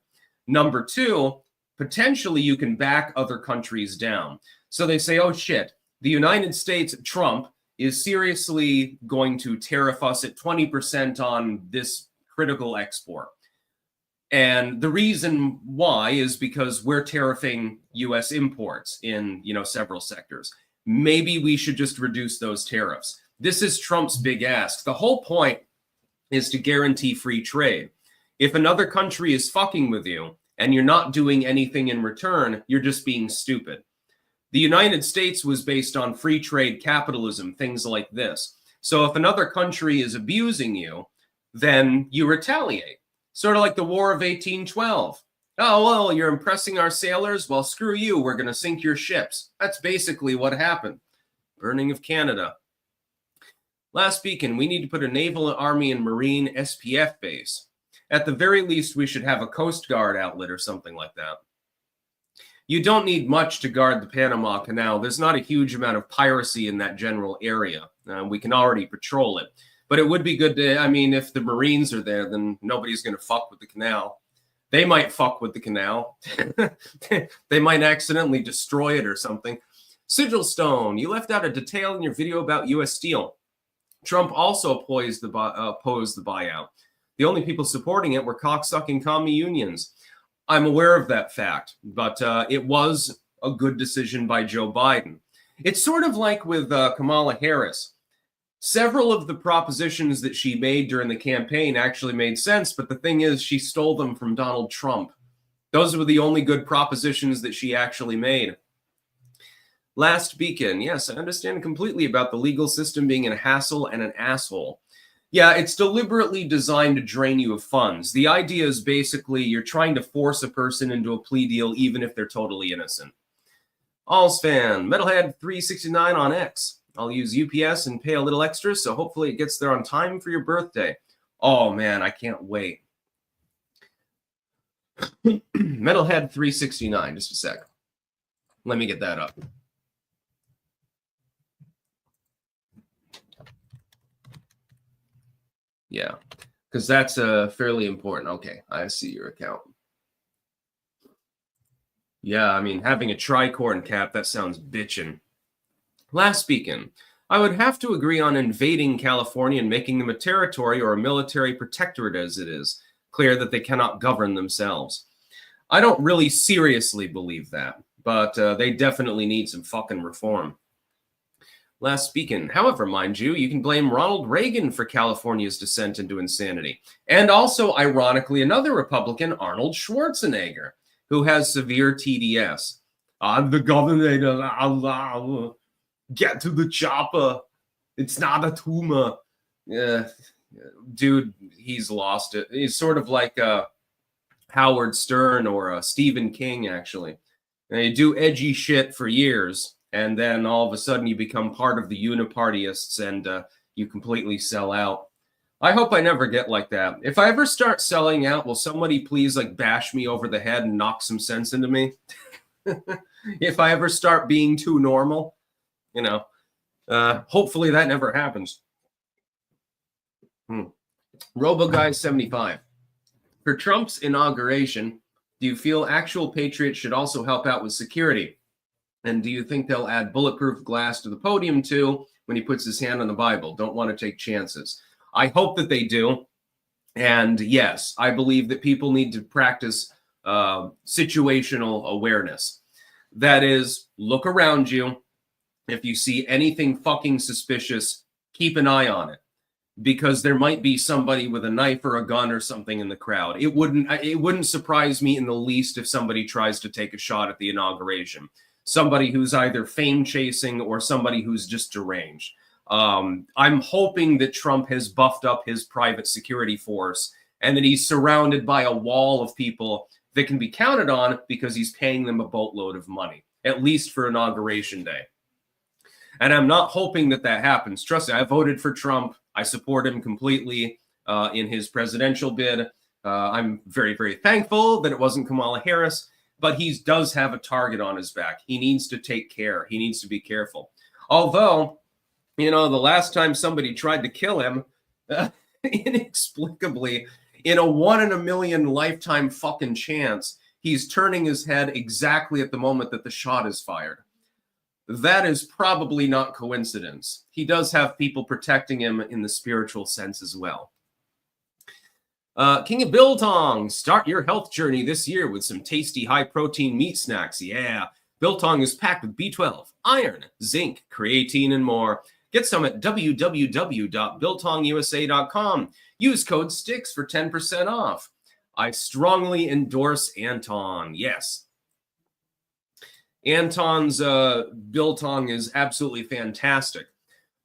Number two, potentially you can back other countries down. So they say, oh shit, the United States, Trump, is seriously going to tariff us at 20% on this critical export. And the reason why is because we're tariffing U.S. imports in, several sectors. Maybe we should just reduce those tariffs. This is Trump's big ask. The whole point is to guarantee free trade. If another country is fucking with you and you're not doing anything in return, you're just being stupid. The United States was based on free trade capitalism, things like this. So if another country is abusing you, then you retaliate. Sort of like the War of 1812. Oh, well, you're impressing our sailors? Well, screw you. We're going to sink your ships. That's basically what happened. Burning of Canada. Last beacon, we need to put a naval, army, and marine SPF base. At the very least, we should have a Coast Guard outlet or something like that. You don't need much to guard the Panama Canal. There's not a huge amount of piracy in that general area. We can already patrol it. But it would be good to, if the Marines are there, then nobody's going to fuck with the canal. They might fuck with the canal. They might accidentally destroy it or something. Sigil Stone, you left out a detail in your video about U.S. Steel. Trump also opposed the buyout. The only people supporting it were cocksucking commie unions. I'm aware of that fact, but it was a good decision by Joe Biden. It's sort of like with Kamala Harris. Several of the propositions that she made during the campaign actually made sense, but the thing is, she stole them from Donald Trump. Those were the only good propositions that she actually made. Last beacon. Yes, I understand completely about the legal system being a hassle and an asshole. Yeah, it's deliberately designed to drain you of funds. The idea is basically you're trying to force a person into a plea deal even if they're totally innocent. Allsfan, Metalhead 369 on X. I'll use UPS and pay a little extra, so hopefully it gets there on time for your birthday. Oh, man, I can't wait. Metalhead 369, just a sec. Let me get that up. Yeah, because that's fairly important. Okay, I see your account. Yeah, having a tricorn cap, that sounds bitchin'. Last beacon, I would have to agree on invading California and making them a territory or a military protectorate as it is. Clear that they cannot govern themselves. I don't really seriously believe that, but they definitely need some fucking reform. Last beacon, however, mind you, you can blame Ronald Reagan for California's descent into insanity. And also, ironically, another Republican, Arnold Schwarzenegger, who has severe TDS. I'm the governor. Get to the chopper. It's not a tumor. Dude, he's lost it. He's sort of like Howard Stern or Stephen King, actually. And you do edgy shit for years, and then all of a sudden you become part of the unipartyists and you completely sell out. I hope I never get like that. If I ever start selling out, will somebody please like bash me over the head and knock some sense into me? If I ever start being too normal, you know, hopefully that never happens. RoboGuy75. For Trump's inauguration, do you feel actual patriots should also help out with security? And do you think they'll add bulletproof glass to the podium too when he puts his hand on the Bible? Don't want to take chances. I hope that they do. And yes, I believe that people need to practice situational awareness. That is, look around you. If you see anything fucking suspicious, keep an eye on it, because there might be somebody with a knife or a gun or something in the crowd. It wouldn't surprise me in the least if somebody tries to take a shot at the inauguration. Somebody who's either fame chasing or somebody who's just deranged. I'm hoping that Trump has buffed up his private security force and that he's surrounded by a wall of people that can be counted on because he's paying them a boatload of money, at least for Inauguration Day. And I'm not hoping that that happens. Trust me, I voted for Trump. I support him completely in his presidential bid. I'm very, very thankful that it wasn't Kamala Harris, but he does have a target on his back. He needs to take care. He needs to be careful. Although, you know, the last time somebody tried to kill him, inexplicably, in a 1 in a million lifetime fucking chance, he's turning his head exactly at the moment that the shot is fired. That is probably not coincidence. He does have people protecting him in the spiritual sense as well. King of Biltong, start your health journey this year with some tasty high-protein meat snacks. Yeah, Biltong is packed with B12, iron, zinc, creatine, and more. Get some at www.biltongusa.com. Use code STICKS for 10% off. I strongly endorse Anton. Yes. Anton's Biltong is absolutely fantastic.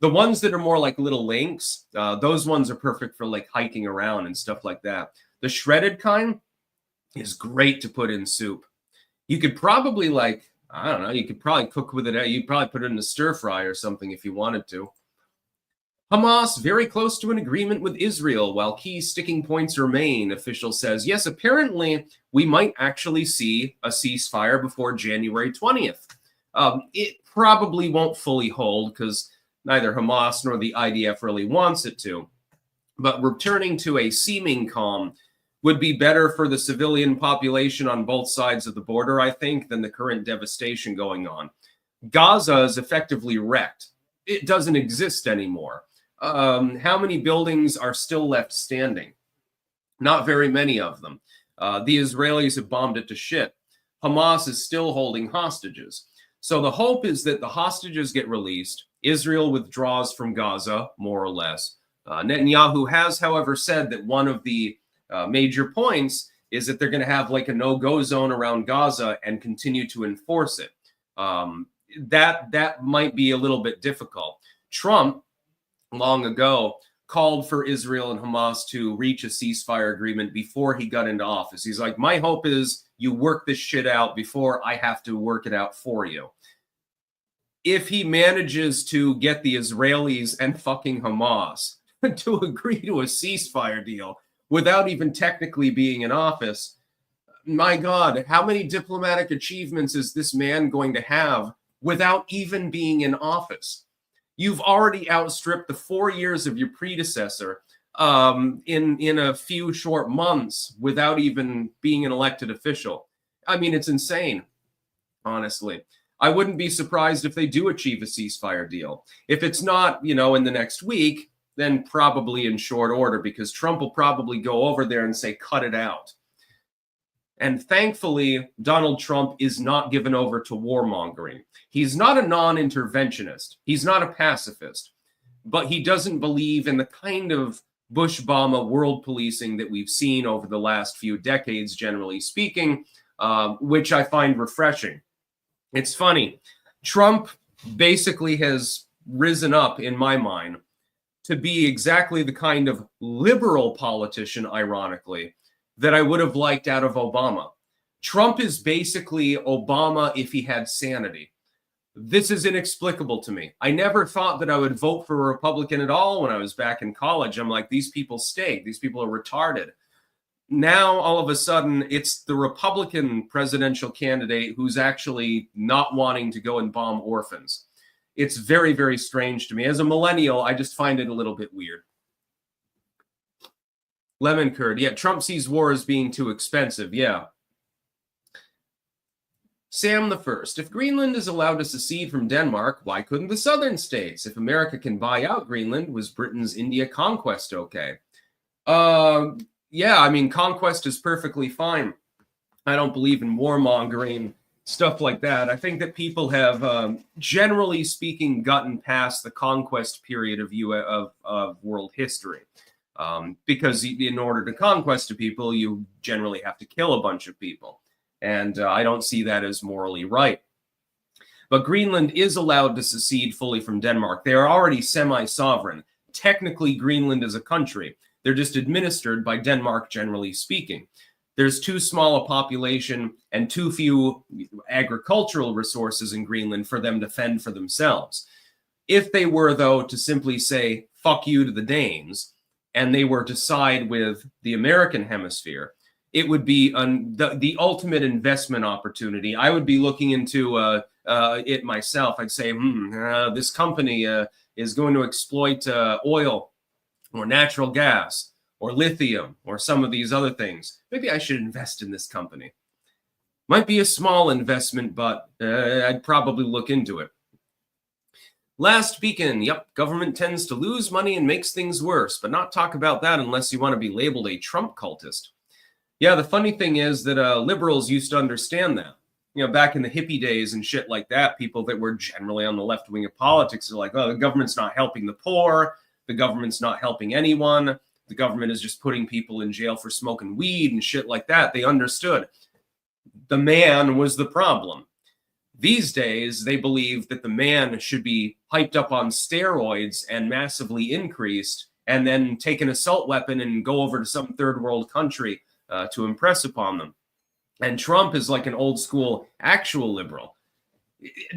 The ones that are more like little links, those ones are perfect for like hiking around and stuff like that. The shredded kind is great to put in soup. You could probably like, I don't know, you could probably cook with it. You'd probably put it in a stir fry or something if you wanted to. Hamas very close to an agreement with Israel while key sticking points remain, official says. Yes, apparently we might actually see a ceasefire before January 20th. It probably won't fully hold because neither Hamas nor the IDF really wants it to. But returning to a seeming calm would be better for the civilian population on both sides of the border, I think, than the current devastation going on. Gaza is effectively wrecked. It doesn't exist anymore. How many buildings are still left standing? Not very many of them. The Israelis have bombed it to shit. Hamas is still holding hostages. So the hope is that the hostages get released. Israel withdraws from Gaza, more or less. Netanyahu has, however, said that one of the major points is that they're going to have like a no-go zone around Gaza and continue to enforce it. That might be a little bit difficult. Trump, long ago, called for Israel and Hamas to reach a ceasefire agreement before he got into office. He's like, my hope is you work this shit out before I have to work it out for you. If he manages to get the Israelis and fucking Hamas to agree to a ceasefire deal without even technically being in office, my God, how many diplomatic achievements is this man going to have without even being in office? You've already outstripped the 4 years of your predecessor in a few short months without even being an elected official. I mean, it's insane, honestly. I wouldn't be surprised if they do achieve a ceasefire deal. If it's not, you know, in the next week, then probably in short order, because Trump will probably go over there and say, cut it out. And thankfully, Donald Trump is not given over to warmongering. He's not a non-interventionist. He's not a pacifist. But he doesn't believe in the kind of Bush-Obama world policing that we've seen over the last few decades, generally speaking, which I find refreshing. It's funny. Trump basically has risen up, in my mind, to be exactly the kind of liberal politician, ironically, that I would have liked out of Obama. Trump is basically Obama if he had sanity. This is inexplicable to me. I never thought that I would vote for a Republican at all when I was back in college. I'm like, these people stink. These people are retarded. Now, all of a sudden, it's the Republican presidential candidate who's actually not wanting to go and bomb orphans. It's very, very strange to me. As a millennial, I just find it a little bit weird. Lemon curd. Yeah, Trump sees war as being too expensive. Yeah. Sam the First. If Greenland is allowed to secede from Denmark, why couldn't the southern states? If America can buy out Greenland, was Britain's India conquest okay? Yeah, I mean, conquest is perfectly fine. I don't believe in warmongering, stuff like that. I think that people have, generally speaking, gotten past the conquest period of world history. Because in order to conquest a people, you generally have to kill a bunch of people. And I don't see that as morally right. But Greenland is allowed to secede fully from Denmark. They are already semi-sovereign. Technically, Greenland is a country. They're just administered by Denmark, generally speaking. There's too small a population and too few agricultural resources in Greenland for them to fend for themselves. If they were, though, to simply say, fuck you to the Danes, and they were to side with the American hemisphere, it would be the ultimate investment opportunity. I would be looking into it myself. I'd say, this company is going to exploit oil or natural gas or lithium or some of these other things. Maybe I should invest in this company. Might be a small investment, but I'd probably look into it. Last beacon, yep, government tends to lose money and makes things worse, but not talk about that unless you want to be labeled a Trump cultist. Yeah, the funny thing is that liberals used to understand that. You know, back in the hippie days and shit like that, people that were generally on the left wing of politics are like, oh, the government's not helping the poor. The government's not helping anyone. The government is just putting people in jail for smoking weed and shit like that. They understood. The man was the problem. These days, they believe that the man should be hyped up on steroids and massively increased and then take an assault weapon and go over to some third world country to impress upon them. And Trump is like an old school actual liberal.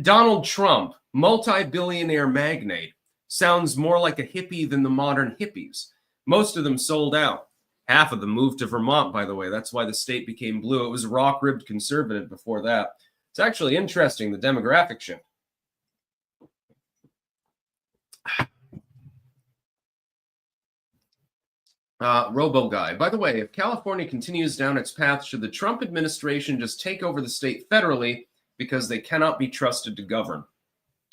Donald Trump, multi-billionaire magnate, sounds more like a hippie than the modern hippies. Most of them sold out. Half of them moved to Vermont, by the way. That's why the state became blue. It was rock-ribbed conservative before that. It's actually interesting, the demographic shift. Robo Guy. By the way, if California continues down its path, should the Trump administration just take over the state federally because they cannot be trusted to govern?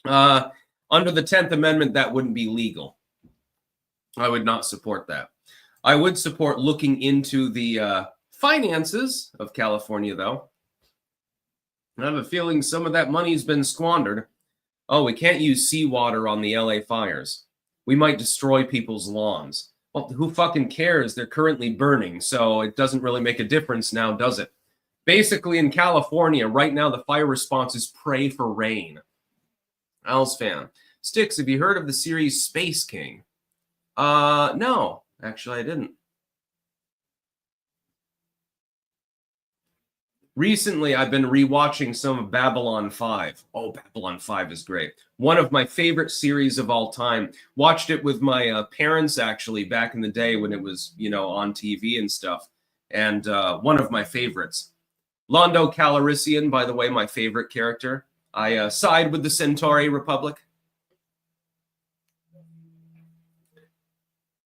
Under the 10th Amendment, that wouldn't be legal. I would not support that. I would support looking into the finances of California, though. I have a feeling some of that money's been squandered. Oh, we can't use seawater on the LA fires. We might destroy people's lawns. Well, who fucking cares? They're currently burning, so it doesn't really make a difference now, does it? Basically, in California, right now, the fire response is pray for rain. Owls fan. Sticks, have you heard of the series Space King? No, actually, I didn't. Recently, I've been rewatching some of Babylon 5. Oh, Babylon 5 is great. One of my favorite series of all time. Watched it with my parents, actually, back in the day when it was, you know, on TV and stuff. And one of my favorites. Londo Calrissian, by the way, my favorite character. I side with the Centauri Republic.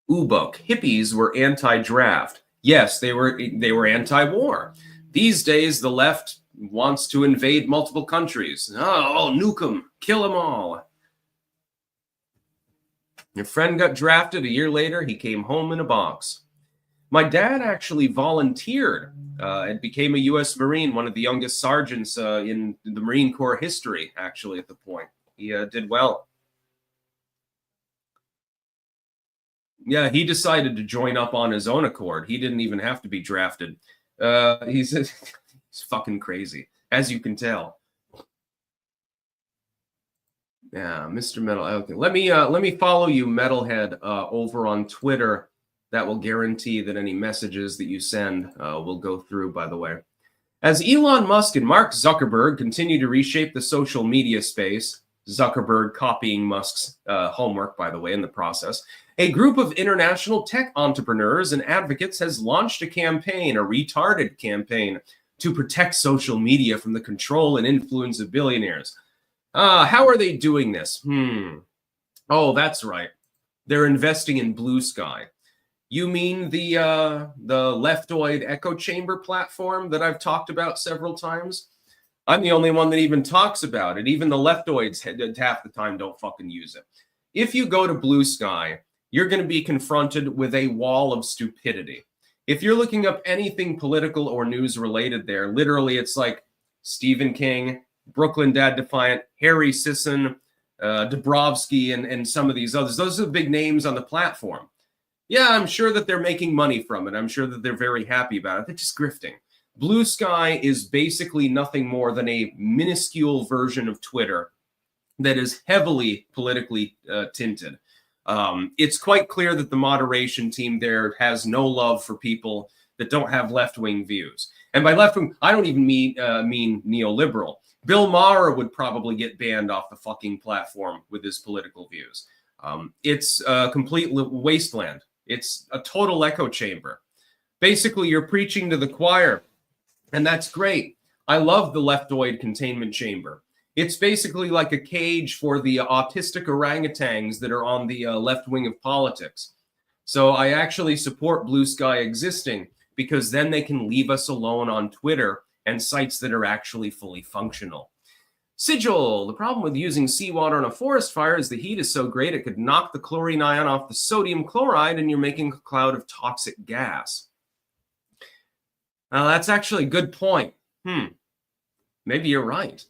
Ubuk. Hippies were anti-draft. Yes, they were anti-war. These days, the left wants to invade multiple countries. Oh, nuke them, kill them all. Your friend got drafted. A year later, he came home in a box. My dad actually volunteered and became a U.S. Marine, one of the youngest sergeants in the Marine Corps history, actually, at the point. He did well. Yeah, he decided to join up on his own accord. He didn't even have to be drafted. He's fucking crazy, as you can tell. Yeah, Mr. Metal. Okay, let me follow you, Metalhead, over on Twitter. That will guarantee that any messages that you send will go through. By the way, As Elon Musk and Mark Zuckerberg continue to reshape the social media space, Zuckerberg copying Musk's homework, by the way, in the process, a group of international tech entrepreneurs and advocates has launched a campaign, a retarded campaign, to protect social media from the control and influence of billionaires. How are they doing this? Oh, that's right. They're investing in Blue Sky. You mean the leftoid echo chamber platform that I've talked about several times? I'm the only one that even talks about it. Even the leftoids half the time don't fucking use it. If you go to Blue Sky, you're going to be confronted with a wall of stupidity. If you're looking up anything political or news related there, literally it's like Stephen King, Brooklyn Dad Defiant, Harry Sisson, Dabrowski, and some of these others. Those are the big names on the platform. Yeah, I'm sure that they're making money from it. I'm sure that they're very happy about it. They're just grifting. Blue Sky is basically nothing more than a minuscule version of Twitter that is heavily politically tinted. It's quite clear that the moderation team there has no love for people that don't have left-wing views. And by left-wing, I don't even mean neoliberal. Bill Maher would probably get banned off the fucking platform with his political views. It's a complete wasteland. It's a total echo chamber. Basically, you're preaching to the choir, and that's great. I love the leftoid containment chamber. It's basically like a cage for the autistic orangutans that are on the left wing of politics. So I actually support Blue Sky existing because then they can leave us alone on Twitter and sites that are actually fully functional. Sigil, the problem with using seawater on a forest fire is the heat is so great it could knock the chlorine ion off the sodium chloride and you're making a cloud of toxic gas. That's actually a good point. Maybe you're right.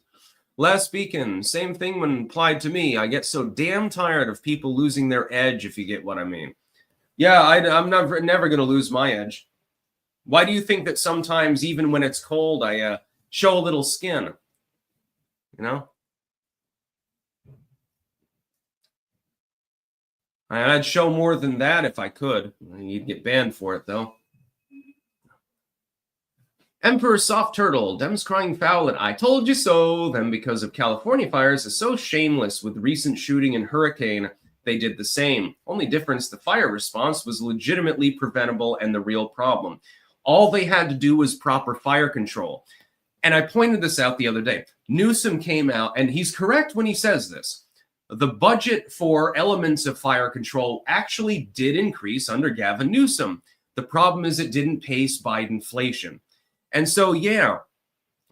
Last Beacon, same thing when applied to me. I get so damn tired of people losing their edge, if you get what I mean. Yeah, I'm never going to lose my edge. Why do you think that sometimes, even when it's cold, I show a little skin? You know? I'd show more than that if I could. You'd get banned for it, though. Emperor Soft Turtle, Dems crying foul at I told you so. Then because of California fires is so shameless with recent shooting and hurricane, they did the same. Only difference, the fire response was legitimately preventable and the real problem. All they had to do was proper fire control. And I pointed this out the other day. Newsom came out, and he's correct when he says this. The budget for elements of fire control actually did increase under Gavin Newsom. The problem is it didn't pace Bidenflation. And so, yeah,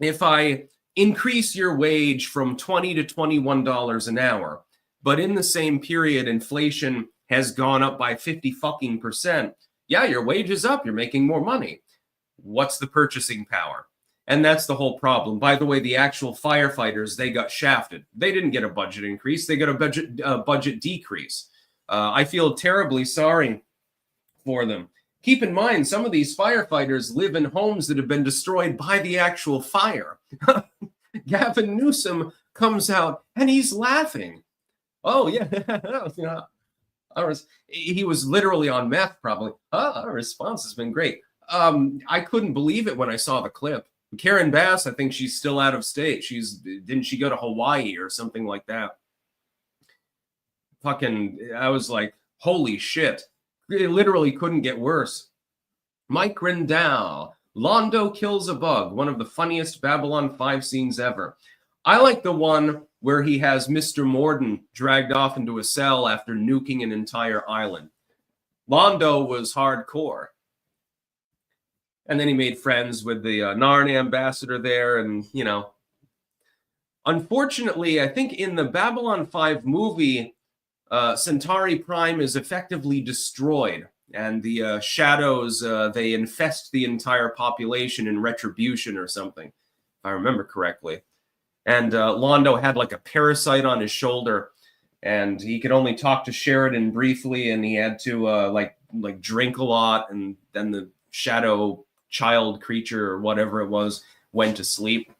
if I increase your wage from $20 to $21 an hour, but in the same period, inflation has gone up by 50%, yeah, your wage is up. You're making more money. What's the purchasing power? And that's the whole problem. By the way, the actual firefighters, they got shafted. They didn't get a budget increase. They got a budget decrease. I feel terribly sorry for them. Keep in mind, some of these firefighters live in homes that have been destroyed by the actual fire. Gavin Newsom comes out and he's laughing. Oh, yeah. He was literally on meth, probably. Our response has been great. I couldn't believe it when I saw the clip. Karen Bass, I think she's still out of state. Didn't she go to Hawaii or something like that? I was like, holy shit. It literally couldn't get worse. Mike Rendell, Londo kills a bug, one of the funniest Babylon 5 scenes ever. I like the one where he has Mr. Morden dragged off into a cell after nuking an entire island. Londo was hardcore. And then he made friends with the Narn ambassador there. And, unfortunately, I think in the Babylon 5 movie, Centauri Prime is effectively destroyed, and the shadows, they infest the entire population in retribution or something, if I remember correctly. And Londo had like a parasite on his shoulder, and he could only talk to Sheridan briefly, and he had to like drink a lot, and then the shadow child creature or whatever it was went to sleep.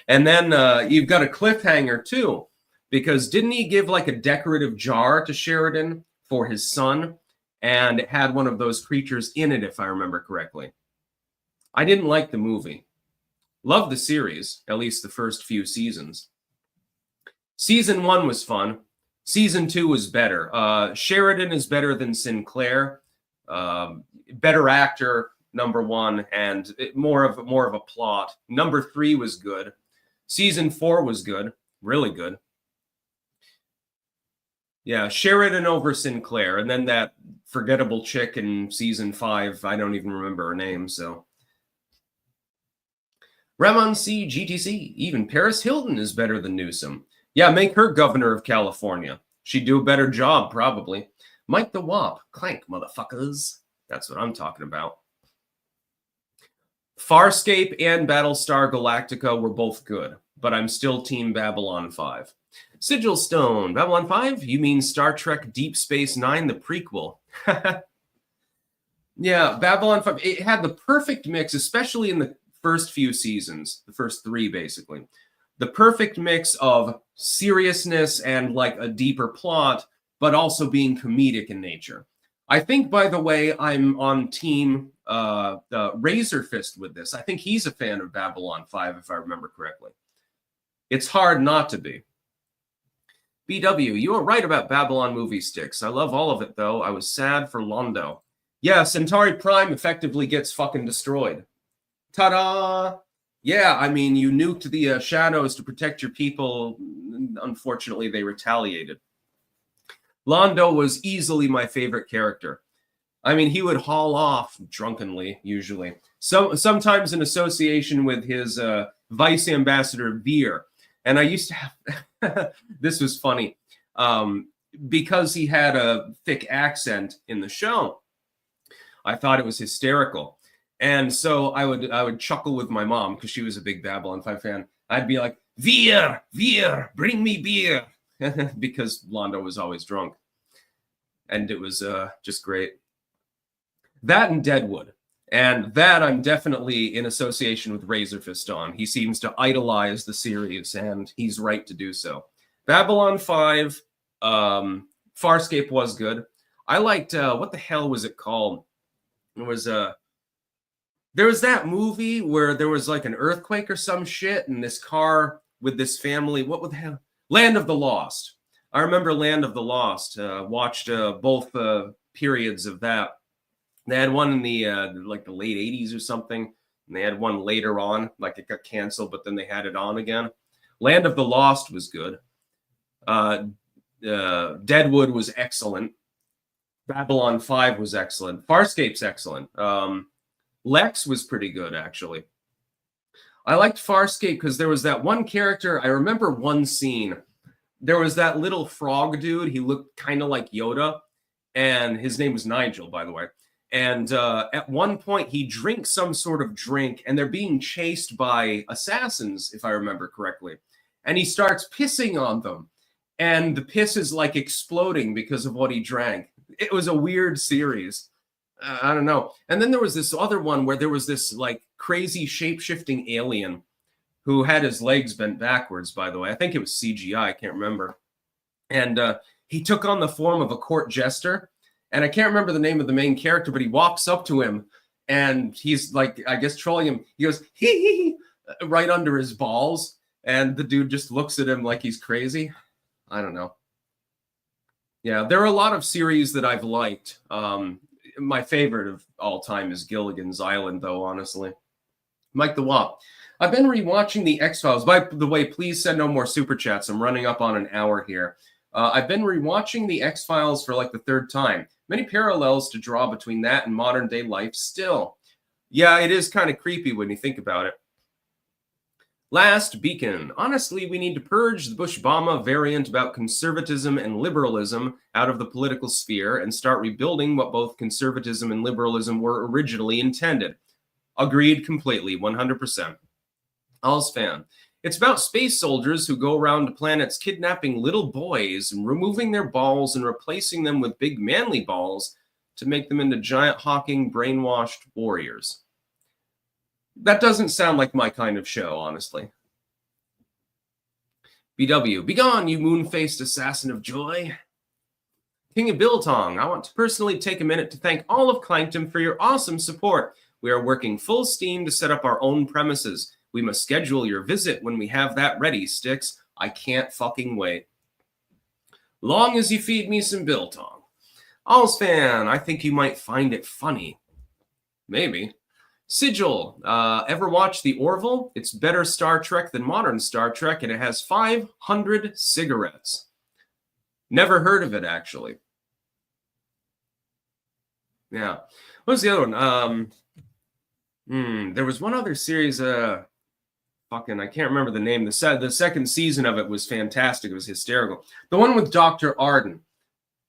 And then you've got a cliffhanger too. Because didn't he give like a decorative jar to Sheridan for his son? And it had one of those creatures in it, if I remember correctly. I didn't like the movie. Love the series, at least the first few seasons. Season 1 was fun. Season 2 was better. Sheridan is better than Sinclair. Better actor, number 1, and more of a plot. Number 3 was good. Season 4 was good, really good. Yeah, Sheridan over Sinclair, and then that forgettable chick in season 5. I don't even remember her name. So Ramon C. GTC. Even Paris Hilton is better than Newsom. Yeah, make her governor of California. She'd do a better job, probably. Mike the Wop. Clank, motherfuckers. That's what I'm talking about. Farscape and Battlestar Galactica were both good, but I'm still Team Babylon 5. Sigil Stone. Babylon 5? You mean Star Trek Deep Space Nine, the prequel? Yeah, Babylon 5. It had the perfect mix, especially in the first few seasons, the first 3 basically. The perfect mix of seriousness and like a deeper plot, but also being comedic in nature. I think, by the way, I'm on team Razor Fist with this. I think he's a fan of Babylon 5, if I remember correctly. It's hard not to be. BW, you are right about Babylon movie sticks. I love all of it, though. I was sad for Londo. Yeah, Centauri Prime effectively gets fucking destroyed. Ta-da! Yeah, I mean, you nuked the shadows to protect your people. Unfortunately, they retaliated. Londo was easily my favorite character. I mean, he would haul off drunkenly, usually. Sometimes in association with his vice ambassador, Veer. And I used to have... this was funny. Because he had a thick accent in the show, I thought it was hysterical. And so I would chuckle with my mom because she was a big Babylon 5 fan. I'd be like, Veer, bring me beer. Because Londo was always drunk. And it was just great. That and Deadwood. And that I'm definitely in association with Razor Fist on. He seems to idolize the series, and he's right to do so. Babylon 5, Farscape was good. I liked, what the hell was it called? It was, there was that movie where there was like an earthquake or some shit, and this car with this family, what the hell? Land of the Lost. I remember Land of the Lost. Watched both periods of that. They had one in the like the late 80s or something, and they had one later on, like it got canceled, but then they had it on again. Land of the Lost was good. Deadwood was excellent. Babylon 5 was excellent. Farscape's excellent. Lex was pretty good, actually. I liked Farscape because there was that one character. I remember one scene. There was that little frog dude. He looked kind of like Yoda, and his name was Nigel, by the way. And at one point, he drinks some sort of drink, and they're being chased by assassins, if I remember correctly. And he starts pissing on them, and the piss is like exploding because of what he drank. It was a weird series. I don't know. And then there was this other one where there was this like crazy shape-shifting alien who had his legs bent backwards, by the way. I think it was CGI. I can't remember. And he took on the form of a court jester. And I can't remember the name of the main character, but he walks up to him and he's like, I guess, trolling him. He goes, hee, right under his balls. And the dude just looks at him like he's crazy. I don't know. Yeah, there are a lot of series that I've liked. My favorite of all time is Gilligan's Island, though, honestly. Mike the Wop. I've been rewatching the X-Files. By the way, please send no more super chats. I'm running up on an hour here. I've been rewatching the X-Files for like the 3rd time. Many parallels to draw between that and modern day life still. Yeah, it is kind of creepy when you think about it. Last Beacon. Honestly, we need to purge the Bush-Obama variant about conservatism and liberalism out of the political sphere and start rebuilding what both conservatism and liberalism were originally intended. Agreed completely, 100%. All's fan. It's about space soldiers who go around to planets kidnapping little boys and removing their balls and replacing them with big manly balls to make them into giant hawking brainwashed warriors. That doesn't sound like my kind of show, honestly. BW, begone, you moon-faced assassin of joy. King of Biltong, I want to personally take a minute to thank all of Clankdom for your awesome support. We are working full steam to set up our own premises. We must schedule your visit when we have that ready, Sticks. I can't fucking wait. Long as you feed me some biltong. All's fan, I think you might find it funny. Maybe. Sigil, ever watch The Orville? It's better Star Trek than modern Star Trek, and it has 500 cigarettes. Never heard of it, actually. Yeah. What was the other one? There was one other series, I can't remember the name. The second season of it was fantastic. It was hysterical. The one with Dr. Arden.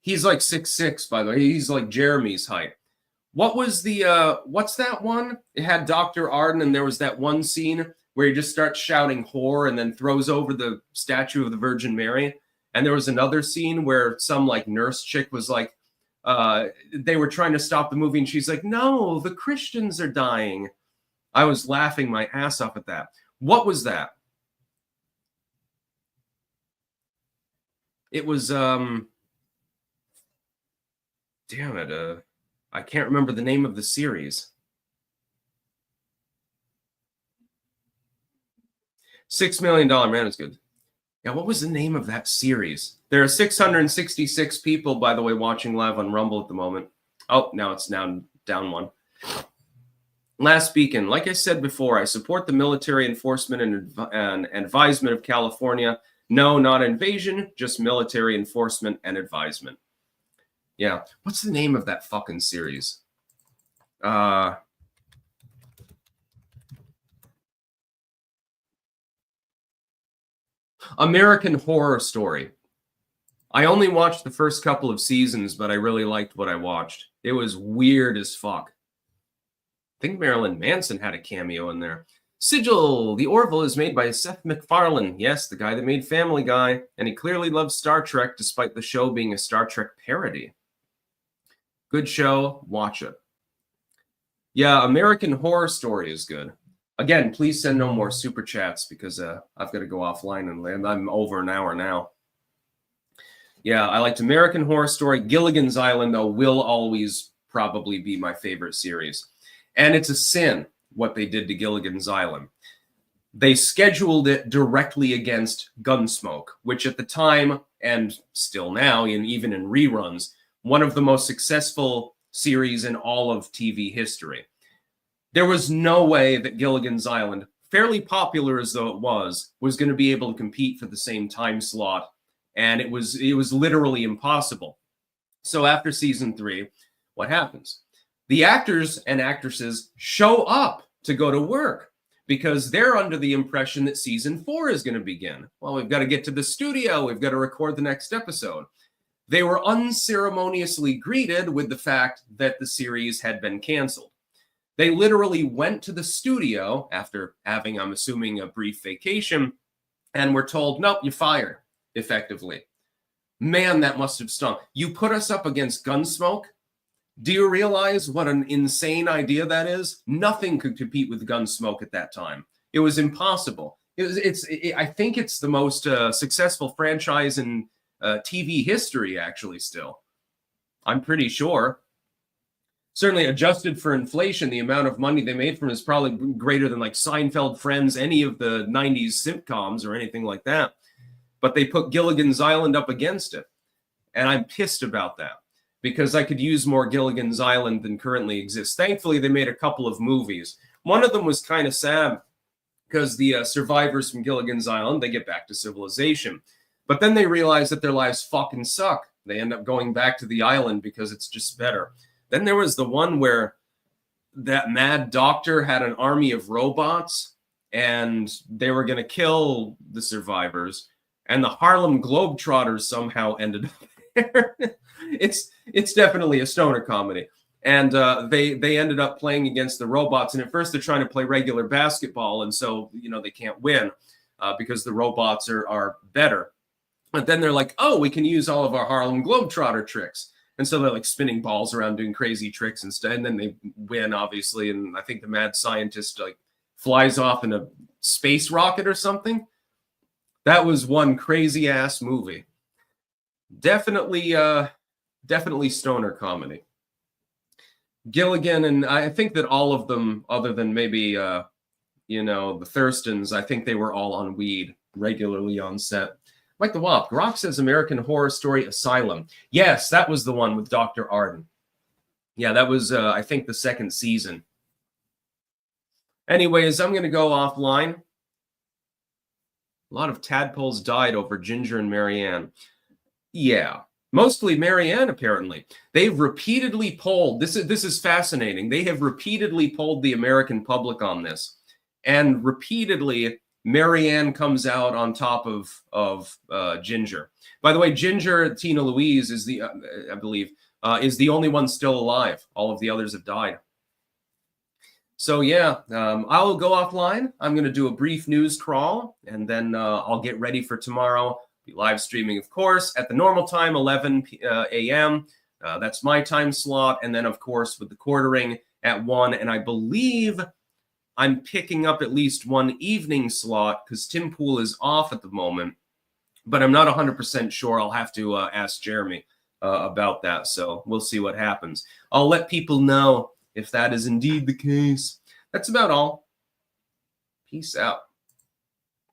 He's like 6'6", by the way. He's like Jeremy's height. What was what's that one? It had Dr. Arden, and there was that one scene where he just starts shouting whore and then throws over the statue of the Virgin Mary. And there was another scene where some like nurse chick was like, they were trying to stop the movie, and she's like, no, the Christians are dying. I was laughing my ass off at that. What was that? It was, damn it, I can't remember the name of the series. $6 Million Man is good. Yeah, what was the name of that series? There are 666 people, by the way, watching live on Rumble at the moment. Oh, now it's down one. Last speaking, like I said before, I support the military enforcement and advisement of California. No, not invasion, just military enforcement and advisement. Yeah. What's the name of that fucking series? American Horror Story. I only watched the first couple of seasons, but I really liked what I watched. It was weird as fuck. I think Marilyn Manson had a cameo in there. Sigil, The Orville is made by Seth MacFarlane. Yes, the guy that made Family Guy. And he clearly loves Star Trek, despite the show being a Star Trek parody. Good show. Watch it. Yeah, American Horror Story is good. Again, please send no more super chats because I've got to go offline and I'm over an hour now. Yeah, I liked American Horror Story. Gilligan's Island, though, will always probably be my favorite series. And it's a sin what they did to Gilligan's Island. They scheduled it directly against Gunsmoke, which at the time, and still now, and even in reruns, one of the most successful series in all of TV history. There was no way that Gilligan's Island, fairly popular as though it was going to be able to compete for the same time slot. And it was literally impossible. So after season 3, what happens? The actors and actresses show up to go to work because they're under the impression that season 4 is going to begin. Well, we've got to get to the studio. We've got to record the next episode. They were unceremoniously greeted with the fact that the series had been canceled. They literally went to the studio after having, I'm assuming, a brief vacation, and were told, nope, you're fired, effectively. Man, that must have stung. You put us up against Gunsmoke? Do you realize what an insane idea that is? Nothing could compete with Gunsmoke at that time. It was impossible. I think it's the most successful franchise in TV history, actually, still. I'm pretty sure. Certainly adjusted for inflation, the amount of money they made from it is probably greater than like Seinfeld, Friends, any of the 90s sitcoms or anything like that. But they put Gilligan's Island up against it. And I'm pissed about that because I could use more Gilligan's Island than currently exists. Thankfully, they made a couple of movies. One of them was kind of sad because the survivors from Gilligan's Island, they get back to civilization. But then they realize that their lives fucking suck. They end up going back to the island because it's just better. Then there was the one where that mad doctor had an army of robots and they were going to kill the survivors. And the Harlem Globetrotters somehow ended up there. It's definitely a stoner comedy. And they ended up playing against the robots. And at first they're trying to play regular basketball. And so, they can't win because the robots are better. But then they're like, oh, we can use all of our Harlem Globetrotter tricks. And so they're like spinning balls around doing crazy tricks instead. And then they win, obviously. And I think the mad scientist like flies off in a space rocket or something. That was one crazy ass movie. Definitely stoner comedy. Gilligan, and I think that all of them, other than maybe you know, the Thurstons, I think they were all on weed regularly on set. Mike the Wop, Grok says American Horror Story Asylum. Yes, that was the one with Dr. Arden. Yeah, that was, I think, the second season. Anyways, I'm going to go offline. A lot of tadpoles died over Ginger and Marianne. Yeah, mostly Marianne, apparently. They've repeatedly polled. This is fascinating. They have repeatedly polled the American public on this. And repeatedly, Marianne comes out on top of Ginger. By the way, Ginger, Tina Louise, is the, I believe, is the only one still alive. All of the others have died. So yeah, I'll go offline. I'm going to do a brief news crawl, and then I'll get ready for tomorrow. Be live streaming, of course, at the normal time, 11 a.m. That's my time slot. And then, of course, with the quartering at 1. And I believe I'm picking up at least one evening slot because Tim Pool is off at the moment. But I'm not 100% sure. I'll have to ask Jeremy about that. So we'll see what happens. I'll let people know if that is indeed the case. That's about all. Peace out.